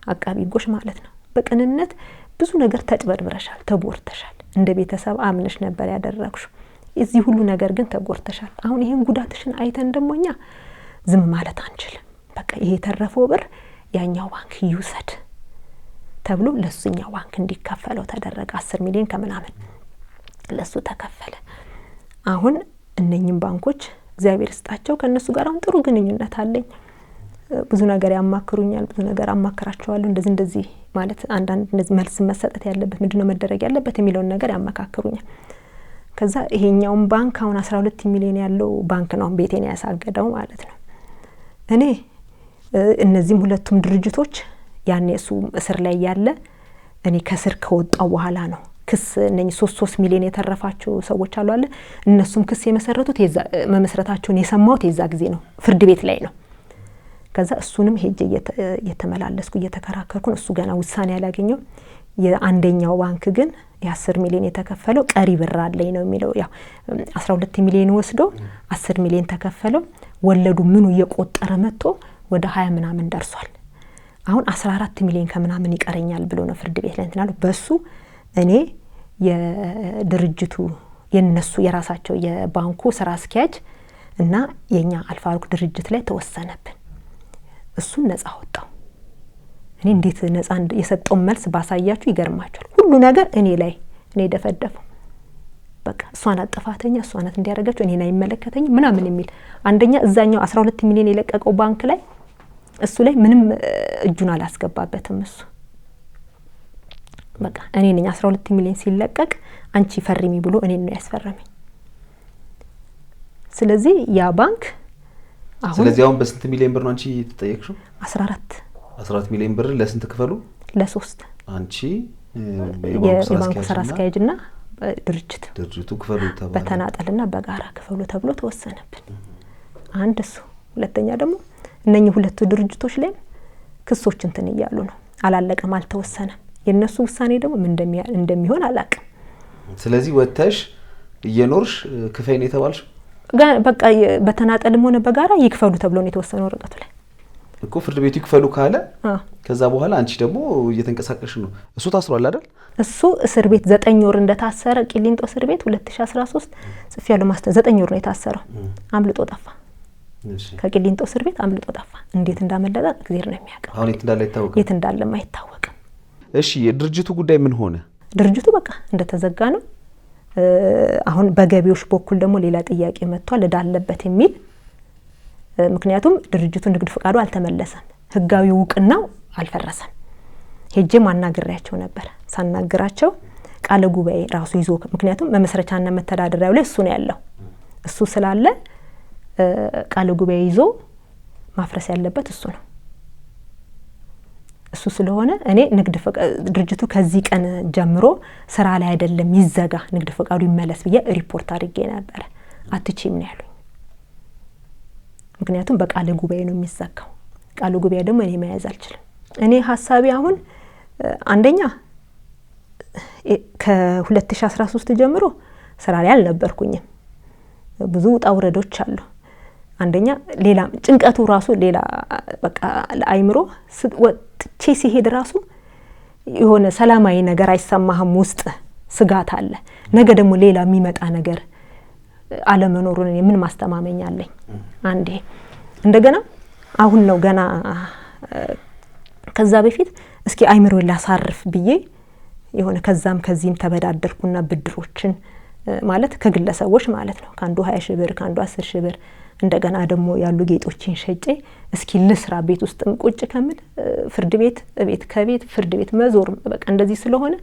አቃቢ ህጎች ማለት ነው በቅንነት ብዙ ነገር ተጭበርብረሻል ተቦርተሻል እንደ ቤተሰብ አምነሽ ነበር ያደረግሽው። እዚህ ሁሉ ነገር ግን ተጎርተሻል። አሁን ይሄን ጉዳትሽን አይተን ደሞኛ ዝም ማለት አንችልም። በቃ ይሄ ተረፈው ብር ያኛው ባንክ ይውሰድ ተብሎ ለሱኛው ባንክ እንዲከፈለው ተደረገ። 10 ሚሊዮን ከምናምን ለሱ ተከፈለ። አሁን እነኝም ባንኮች እግዚአብሔር ስጣቸው ከነሱ ጋር አሁን ጥሩ ግንኙነት አለኝ። ብዙ ነገር ያማክሩኛል፣ ብዙ ነገር አማክራቸዋለሁ። እንደዚህ ማለት አንዳንድ እንደዚህ መልስ መሰጠት ያለበት ምንድነው መደረግ ያለበት የሚለውን ነገር ያመካክሩኛል። ከዛ ይሄኛውን ባንክ አሁን 12 ሚሊዮን ያለው ባንክ ነው ቤቴን ያሳገደው ማለት ነው። እኔ እነዚህም ሁለቱም ድርጅቶች ያኔ እሱ እስር ላይ ያለ እኔ ከስር ከወጣው በኋላ ነው ክስ እነኚህ 3 ሚሊዮን የተረፋቸው ሰዎች አሉ አለ እነሱም ክስ የመሰረቱት መመስረታቸውን የሰማሁት የዛ ጊዜ ነው ፍርድ ቤት ላይ ነው። ከዛ እሱንም ሄጄ እየተመላለስኩ እየተከራከርኩ እሱ ገና ውሳኔ ያላገኘው። የአንደኛው ባንክ ግን የ10 ሚሊዮን የተከፈለው ቀሪ ብር አለኝ ነው የሚለው። ያው 12 ሚሊዮን ወስዶ 10 ሚሊዮን ተከፈለው። ወለዱ ምኑ እየቆጠረ መጥቶ ወደ 20 ምናምን ደርሷል። አሁን 14 ሚሊዮን ከምናምን ይቀረኛል ብሎ ነው ፍርድ ቤት ላይ እንትናሉ። በሱ እኔ የድርጅቱ የነሱ የራሳቸው የባንኩ ስራ አስኪያጅ እና የኛ አልፋሩክ ድርጅት ላይ ተወሰነብን። እሱን ነፃ ወጣው። እኔ እንዴት ነፃ የሰጠው መልስ ባሳያችሁ ይገርማችኋል። ሁሉ ነገር እኔ ላይ ደፈደፈው። በቃ እሷን አጥፋተኛ እሷን እንዲያረጋቸው እኔን አይመለከተኝ ምናምን የሚል አንደኛ እዛኛው 12 ሚሊዮን የለቀቀው ባንክ ላይ እሱ ላይ ምንም እጁን አላስገባበትም እሱ በቃ እኔ ነኝ 12 ሚሊዮን ሲለቀቅ አንቺ ፈርሚ ብሎ እኔን ነው ያስፈረመኝ ስለዚህ ያ ባንክ አሁን ስለዚህ አሁን በስንት ሚሊዮን ብር ነው አንቺ ተጠየቅሽው 14 ሚሊዮን ብር ለስንት ክፈሉ ለ3 አንቺ የባንኩ ስራ አስኪያጅና ድርጅቱ ክፈሉ ተባለ በተናጠልና በጋራ ክፈሉ ተብሎ ተወሰነብን አንድ እሱ ሁለተኛ ደግሞ እነኚህ ሁለቱ ድርጅቶች ላይ ክሶች እንትን ይያሉ ነው አላለቀም አልተወሰነም የነሱ ውሳኔ ደግሞ ምን እንደሚሆን አላቀም ስለዚህ ወተሽ እየኖርሽ ክፈይ ነው ተባልሽ በቃ በተናጠልም ሆነ በጋራ ይክፈሉ ተብሎ ነው የተወሰነው ወረቀቱ ላይ እኮ ፍርድ ቤቱ ይክፈሉ ካለ ከዛ በኋላ አንቺ ደግሞ እየተንቀሳቀስሽ ነው እሱ ታስሯል አይደል እሱ እስር ቤት 9 ወር እንደታሰረ ቂሊንጦ እስር ቤት 2013 ጽፍ ያለው ማስተር 9 ወር ነው የታሰረው አምልጦ ጠፋ ከቂሊንጦ እስር ቤት አምልጦ ጠፋ እንዴት እንዳመለጠ እግዚአብሔር ነው የሚያውቀው አሁን የት እንዳለ አይታወቅም እሺ የድርጅቱ ጉዳይ ምን ሆነ ድርጅቱ በቃ እንደተዘጋ ነው አሁን በገቢዎች በኩል ደግሞ ሌላ ጥያቄ መጥቷል እዳለበት የሚል ምክንያቱም ድርጅቱ ንግድ ፍቃዱ አልተመለሰም ህጋዊ ውቅናው አልፈረሰም ሄጄ ማናገሪያቸው ነበር ሳናግራቸው ቃለ ጉባኤ ራሱ ይዞ ምክንያቱም መመስረቻና መተዳደሪያው ላይ እሱ ነው ያለው እሱ ስላለ ቃለ ጉባኤ ይዞ ማፍረስ ያለበት እሱ ነው እሱ ስለሆነ እኔ ንግድ ድርጅቱ ከዚህ ቀን ጀምሮ ስራ ላይ አይደለም ይዘጋ ንግድ ፍቃዱ ይመለስ ብዬ ሪፖርት አድርጌ ነበር አትቺም ነው ያሉኝ ምክንያቱም በቃለ ጉባኤ ነው የሚዘጋው ቃለ ጉባኤ ደግሞ እኔ መያዝ አልችልም እኔ ሐሳቤ አሁን አንደኛ ከ2013 ጀምሮ ስራ ላይ አልነበርኩኝም ብዙ ጣውረዶች አሉ አንደኛ ሌላ ጭንቀቱ ራሱ ሌላ በቃ ለአይምሮ ወጥቼ ሲሄድ ራሱ የሆነ ሰላማዊ ነገር አይሰማህም ውስጥ ስጋት አለ ነገ ደግሞ ሌላ የሚመጣ ነገር አለመኖሩን የምን ማስተማመኛ አለኝ አንዴ እንደገና አሁን ነው ገና ከዛ በፊት እስኪ አይምሮ ላሳርፍ ብዬ የሆነ ከዛም ከዚህም ተበዳደርኩና ብድሮችን ማለት ከግለሰቦች ማለት ነው ካንዱ 20 ሺህ ብር ካንዱ 10 ሺህ ብር እንደገና ደግሞ ያሉ ጌጦችን ሸጬ እስኪ ልስራ ቤት ውስጥም ቁጭ ከመል ፍርድ ቤት ከቤት ፍርድ ቤት መዞር በቃ እንደዚህ ስለሆነ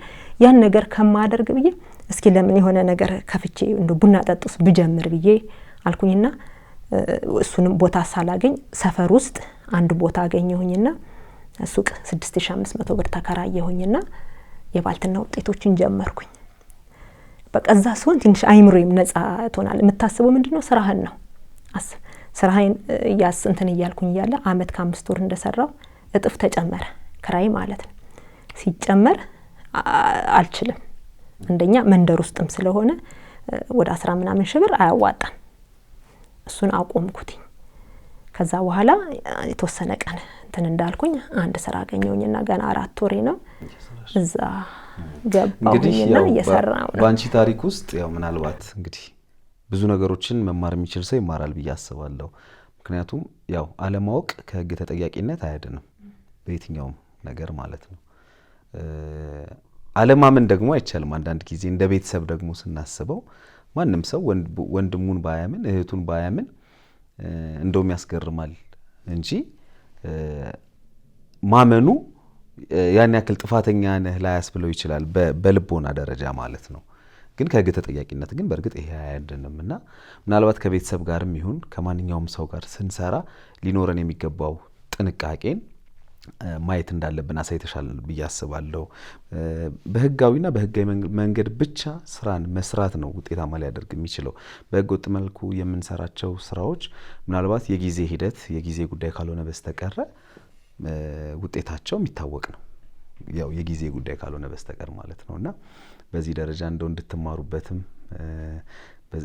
ያን ነገር ከማደርግ ብዬ እስኪ ለምን የሆነ ነገር ከፍቼ እንደ ቡና ጠጥስ ብጀምር ብዬ አልኩኝና እሱንም ቦታ ሳላገኝ ሰፈር ውስጥ አንድ ቦታ አገኘሁኝና ሱቅ 6500 ብር ተከራየሁኝና የባልትና ውጤቶችን ጀመርኩኝ በቃ እዛ ሲሆን ትንሽ አይምሮዬም ነፃ ሆናል የምታስበው ምንድነው ስራህን ነው ስራህን እንትን እያልኩኝ እያለ አመት ከ5 ወር እንደሰራው እጥፍ ተጨመረ ክራይ ማለት ነው ሲጨመር አልችልም እንደኛ መንደር ውስጥም ስለሆነ ወደ 10 ምናምን ሺህ ብር አያዋጣም እሱን አቆምኩት ከዛ በኋላ የተወሰነ ቀን እንትን እንዳልኩኝ አንድ ስራ አገኘሁኝና ገና 4 ወሬ ነው እዛ ገባሁኝና እየሰራው ነው ባንቺ ታሪክ ውስጥ ያው ምናልባት እንግዲህ ብዙ ነገሮችን መማር የሚችል ሰው ይማራል ብዬ አስባለሁ ምክንያቱም ያው አለማወቅ ከህግ ተጠያቂነት አያድንም በየትኛውም ነገር ማለት ነው አለማመን ደግሞ አይቻልም አንዳንድ ጊዜ እንደ ቤተሰብ ደግሞ ስናስበው ማንንም ሰው ወንድሙን ባያምን እህቱን ባያምን እንደውም ያስገርማል እንጂ ማመኑ ያን ያክል ጥፋተኛ ነህ ላያስብለው ይችላል በልቦና ደረጃ ማለት ነው ግን ከህግ ተጠያቂነት ግን በርግጥ ይሄ አያድንምና ምናልባት ከቤተሰብ ጋርም ይሁን ከማንኛውም ሰው ጋር ስንሰራ ሊኖረን የሚገባው ጥንቃቄን ማየት እንዳለብን አሳይተሻል ብዬ አስባለሁ በህጋዊና በህጋዊ መንገድ ብቻ ስራን መስራት ነው ውጤታማ ሊያደርግ የሚችለው በህገ ወጥ መልኩ የምንሰራቸው ስራዎች ምናልባት የጊዜ ሂደት የጊዜ ጉዳይ ካልሆነ በስተቀር ውጤታቸው የሚታወቅ ነው ያው የጊዜ ጉዳይ ካልሆነ በስተቀር ማለት ነውና በዚህ ደረጃ እንድትማሩበትም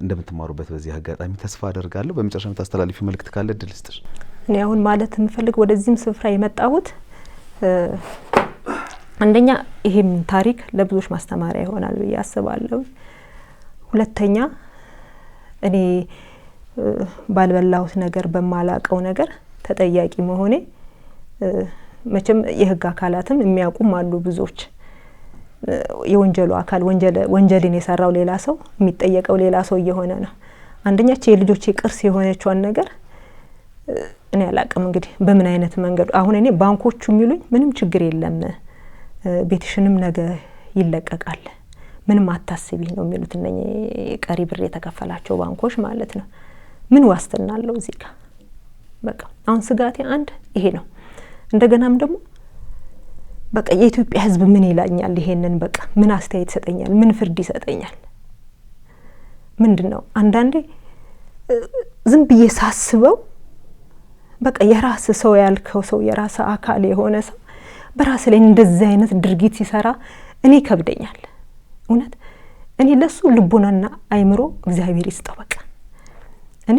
እንደምትማሩበት በዚህ አጋጣሚ ተስፋ አደርጋለሁ በመጨረሻ ተስተላልፊ መልእክት ካለ ድል ስጥሽ እኔ አሁን ማለት እንፈልግ ወደዚህም ስፍራ የመጣሁት አንደኛ ይሄም ታሪክ ለብዙዎች ማስተማሪያ ይሆናል ብዬ አስባለሁ ሁለተኛ እኔ ባልበላሁት ነገር በማላቀው ነገር ተጠያቂ መሆኔ መቼም የህግ አካላትም የሚያውቁም አሉ ብዙዎች የወንጀሉ አካል ወንጀልን የሰራው ሌላ ሰው የሚጠየቀው ሌላ ሰው እየሆነ ነው። አንደኛቸው የልጆቼ ቅርስ የሆነችውን ነገር እኔ አላቅም እንግዲህ በምን አይነት መንገድ አሁን እኔ ባንኮቹ የሚሉኝ ምንም ችግር የለም ቤትሽንም ነገ ይለቀቃል ምንም አታስቢ ነው የሚሉት እነኚህ ቀሪ ብር የተከፈላቸው ባንኮች ማለት ነው። ምን ዋስትና አለው እዚህ ጋር? በቃ አሁን ስጋቴ አንድ ይሄ ነው። እንደገናም ደግሞ በቃ የኢትዮጵያ ሕዝብ ምን ይላኛል? ይሄንን በቃ ምን አስተያየት ይሰጠኛል? ምን ፍርድ ይሰጠኛል? ምንድነው አንዳንዴ ዝም ብዬ ሳስበው በቃ የራስ ሰው ያልከው ሰው የራስ አካል የሆነ ሰው በራስ ላይ እንደዚህ አይነት ድርጊት ሲሰራ እኔ ከብደኛል። እውነት እኔ ለሱ ልቦናና አይምሮ እግዚአብሔር ይስጠው። በቃ እኔ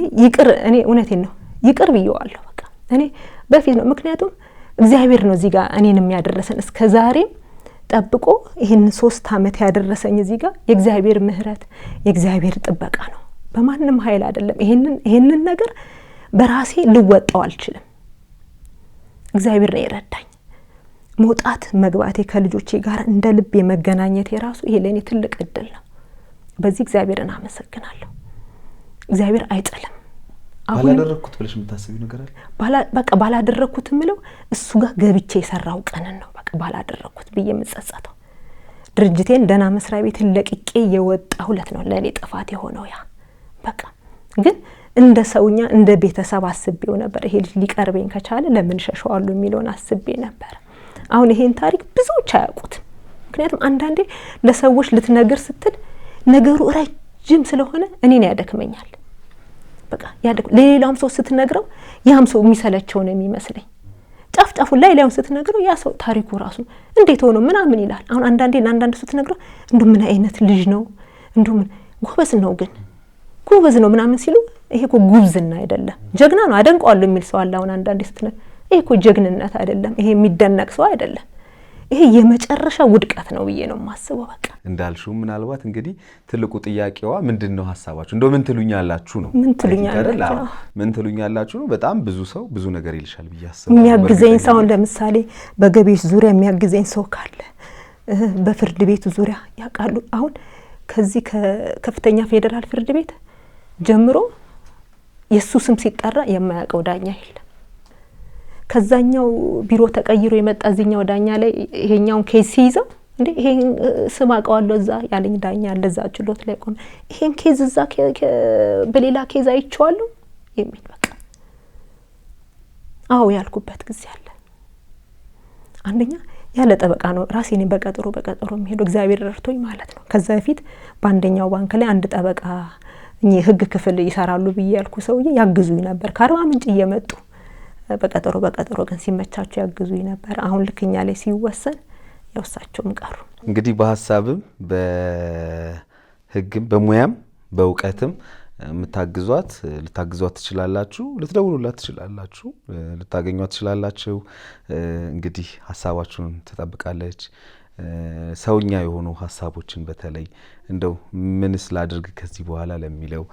እውነቴን ነው ይቅር ብየዋለሁ። በቃ እኔ በፊት ነው ምክንያቱም እግዚአብሔር ነው እዚህ ጋር እኔን የሚያደርሰን እስከ ዛሬም ጠብቆ ይሄን 3 አመት ያደረሰኝ እዚህ ጋር የእግዚአብሔር ምህረት የእግዚአብሔር ጥበቃ ነው። በማንም ኃይል አይደለም። ይሄንን ነገር በራሴ ልወጣው አልችልም። እግዚአብሔር ነው ይረዳኝ። መውጣት መግባቴ ከልጆቼ ጋር እንደ ልብ የመገናኘት የራሱ ይሄ ለኔ ትልቅ እድል ነው። በዚህ እግዚአብሔርን አመሰግናለሁ። እግዚአብሔር አይጥልም። ባላደረኩት ብለሽ የምታስቢው ነገር አለ? በቃ ባላደረኩት ምለው እሱ ጋር ገብቼ የሰራው ቀን ነው። በቃ ባላደረኩት ብዬ የምጸጸተው ድርጅቴን ደና መስሪያ ቤትን ለቅቄ የወጣው ሁለት ነው ለኔ ጥፋት የሆነው ያ። በቃ ግን እንደ ሰውኛ እንደ ቤተሰብ አስቤው ነበር። ይሄ ልጅ ሊቀርበኝ ከቻለ ለምን ሸሸዋለሁ የሚለውን አስቤ ነበር። አሁን ይሄን ታሪክ ብዙዎች አያውቁት። ምክንያቱም አንዳንዴ ለሰዎች ልትነግር ስትል ነገሩ ረጅም ስለሆነ እኔን ያደክመኛል። በቃ ለሌላውም ሰው ስትነግረው ያም ሰው የሚሰለቸው ነው የሚመስለኝ። ጫፍጫፉ ላይ ላይውን ስትነግረው ያ ሰው ታሪኩ ራሱ እንዴት ሆኖ ምናምን ይላል። አሁን አንዳንዴ ለአንዳንድ ስትነግረው እንደው ምን አይነት ልጅ ነው እንደው ምን ጎበዝ ነው ግን ጎበዝ ነው ምናምን ሲሉ ይሄ እኮ ጉብዝና አይደለም ጀግና ነው አደንቀዋለሁ የሚል ሰው አለ። አሁን አንዳንዴ ስትነግረው ይሄ እኮ ጀግንነት አይደለም ይሄ የሚደነቅ ሰው አይደለም ይሄ የመጨረሻ ውድቀት ነው ብዬ ነው ማስበው። በቃ እንዳልሽው ምናልባት እንግዲህ ትልቁ ጥያቄዋ ምንድነው ሐሳባችሁ እንደው ምን ትሉኛላችሁ ነው? ምን ትሉኛላችሁ ነው? በጣም ብዙ ሰው ብዙ ነገር ይልሻል ብዬ አስባለሁ። የሚያግዘኝ ሰው ለምሳሌ በገቢዎች ዙሪያ የሚያግዘኝ ሰው ካለ በፍርድ ቤት ዙሪያ ያቃሉ። አሁን ከዚህ ከከፍተኛ ፌደራል ፍርድ ቤት ጀምሮ የሱ ስም ሲጠራ የማያውቀው ዳኛ የለም። ከዛኛው ቢሮ ተቀይሮ የመጣ እዚህኛው ዳኛ ላይ ይሄኛውን ኬስ ይዘው እንዴ ይሄን ስም አውቀዋለሁ እዛ ያለኝ ዳኛ ለዛ ችሎት ላይ ቆም ይሄን ኬዝ እዛ በሌላ ኬዝ አይቼዋለሁ የሚል በቃ አዎ ያልኩበት ጊዜ አለ። አንደኛ ያለ ጠበቃ ነው ራሴን በቀጠሮ የሚሄዱ እግዚአብሔር ረድቶኝ ማለት ነው። ከዛ በፊት በአንደኛው ባንክ ላይ አንድ ጠበቃ ህግ ክፍል ይሰራሉ ብዬ ያልኩ ሰውዬ ያግዙኝ ነበር ከአርባ ምንጭ እየመጡ በቀጠሮ ግን ሲመቻቸው ያግዙኝ ነበር። አሁን ልክኛ ላይ ሲወሰን ያውሳቸውም ቀሩ። እንግዲህ በሐሳብም በህግም በሙያም በእውቀትም ልታግዟት ትችላላችሁ፣ ልትደውሉላት ትችላላችሁ፣ ልታገኟት ትችላላችሁ። እንግዲህ ሐሳባችሁን ተጠብቃለች። ሰውኛ የሆኑ ሐሳቦችን በተለይ እንደው ምንስ ላድርግ ከዚህ በኋላ ለሚለው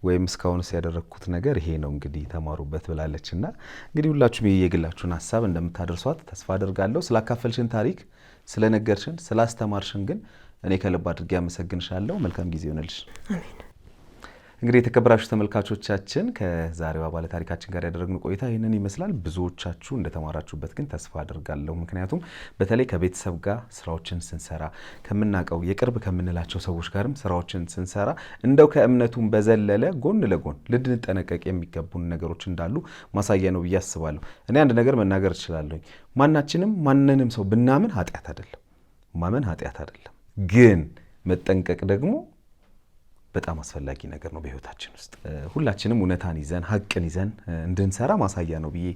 ወይም እስካሁንስ ያደረኩት ነገር ይሄ ነው እንግዲህ ተማሩበት ብላለችና እንግዲህ ሁላችሁም የየግላችሁን ሐሳብ እንደምታደርሷት ተስፋ አደርጋለሁ። ስላካፈልሽን ታሪክ ስለነገርሽን ስላስተማርሽን ግን እኔ ከልብ አድርጌ አመሰግንሻለሁ። መልካም ጊዜ ይሁንልሽ። አሜን። እንግዲህ የተከበራችሁ ተመልካቾቻችን ከዛሬው ባለ ታሪካችን ጋር ያደረግነው ቆይታ ይሄንን ይመስላል። ብዙዎቻችሁ እንደተማራችሁበት ግን ተስፋ አደርጋለሁ። ምክንያቱም በተለይ ከቤተሰብ ጋር ስራዎችን ስንሰራ ከምናቀው የቅርብ ከምንላቸው ሰዎች ጋርም ስራዎችን ስንሰራ እንደው ከእምነቱም በዘለለ ጎን ለጎን ልንጠነቀቅ የሚገቡን ነገሮች እንዳሉ ማሳያ ነው ብዬ አስባለሁ። እኔ አንድ ነገር መናገር እችላለሁ። ማናችንም ማንንም ሰው ብናምን ኃጢአት አይደለም፣ ማመን ኃጢአት አይደለም። ግን መጠንቀቅ ደግሞ በጣም አስፈላጊ ነገር ነው በህይወታችን ውስጥ። ሁላችንም እውነታን ይዘን ሐቅን ይዘን እንድንሰራ ማሳያ ነው ብዬ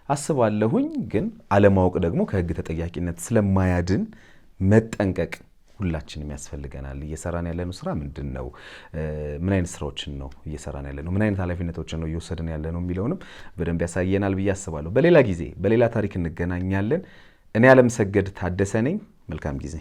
አስባለሁኝ። ግን አለማወቅ ደግሞ ከህግ ተጠያቂነት ስለማያድን መጠንቀቅ ሁላችንም ያስፈልገናል። እየሰራን ያለነው ስራ ምንድነው? ምን አይነት ስራዎችን ነው እየሰራን ያለነው? ምን አይነት ኃላፊነቶችን ነው እየወሰድን ያለነው የሚለውንም በደንብ ያሳየናል ብዬ አስባለሁ። በሌላ ጊዜ በሌላ ታሪክ እንገናኛለን። እኔ አለምሰገድ ታደሰ ነኝ። መልካም ጊዜ።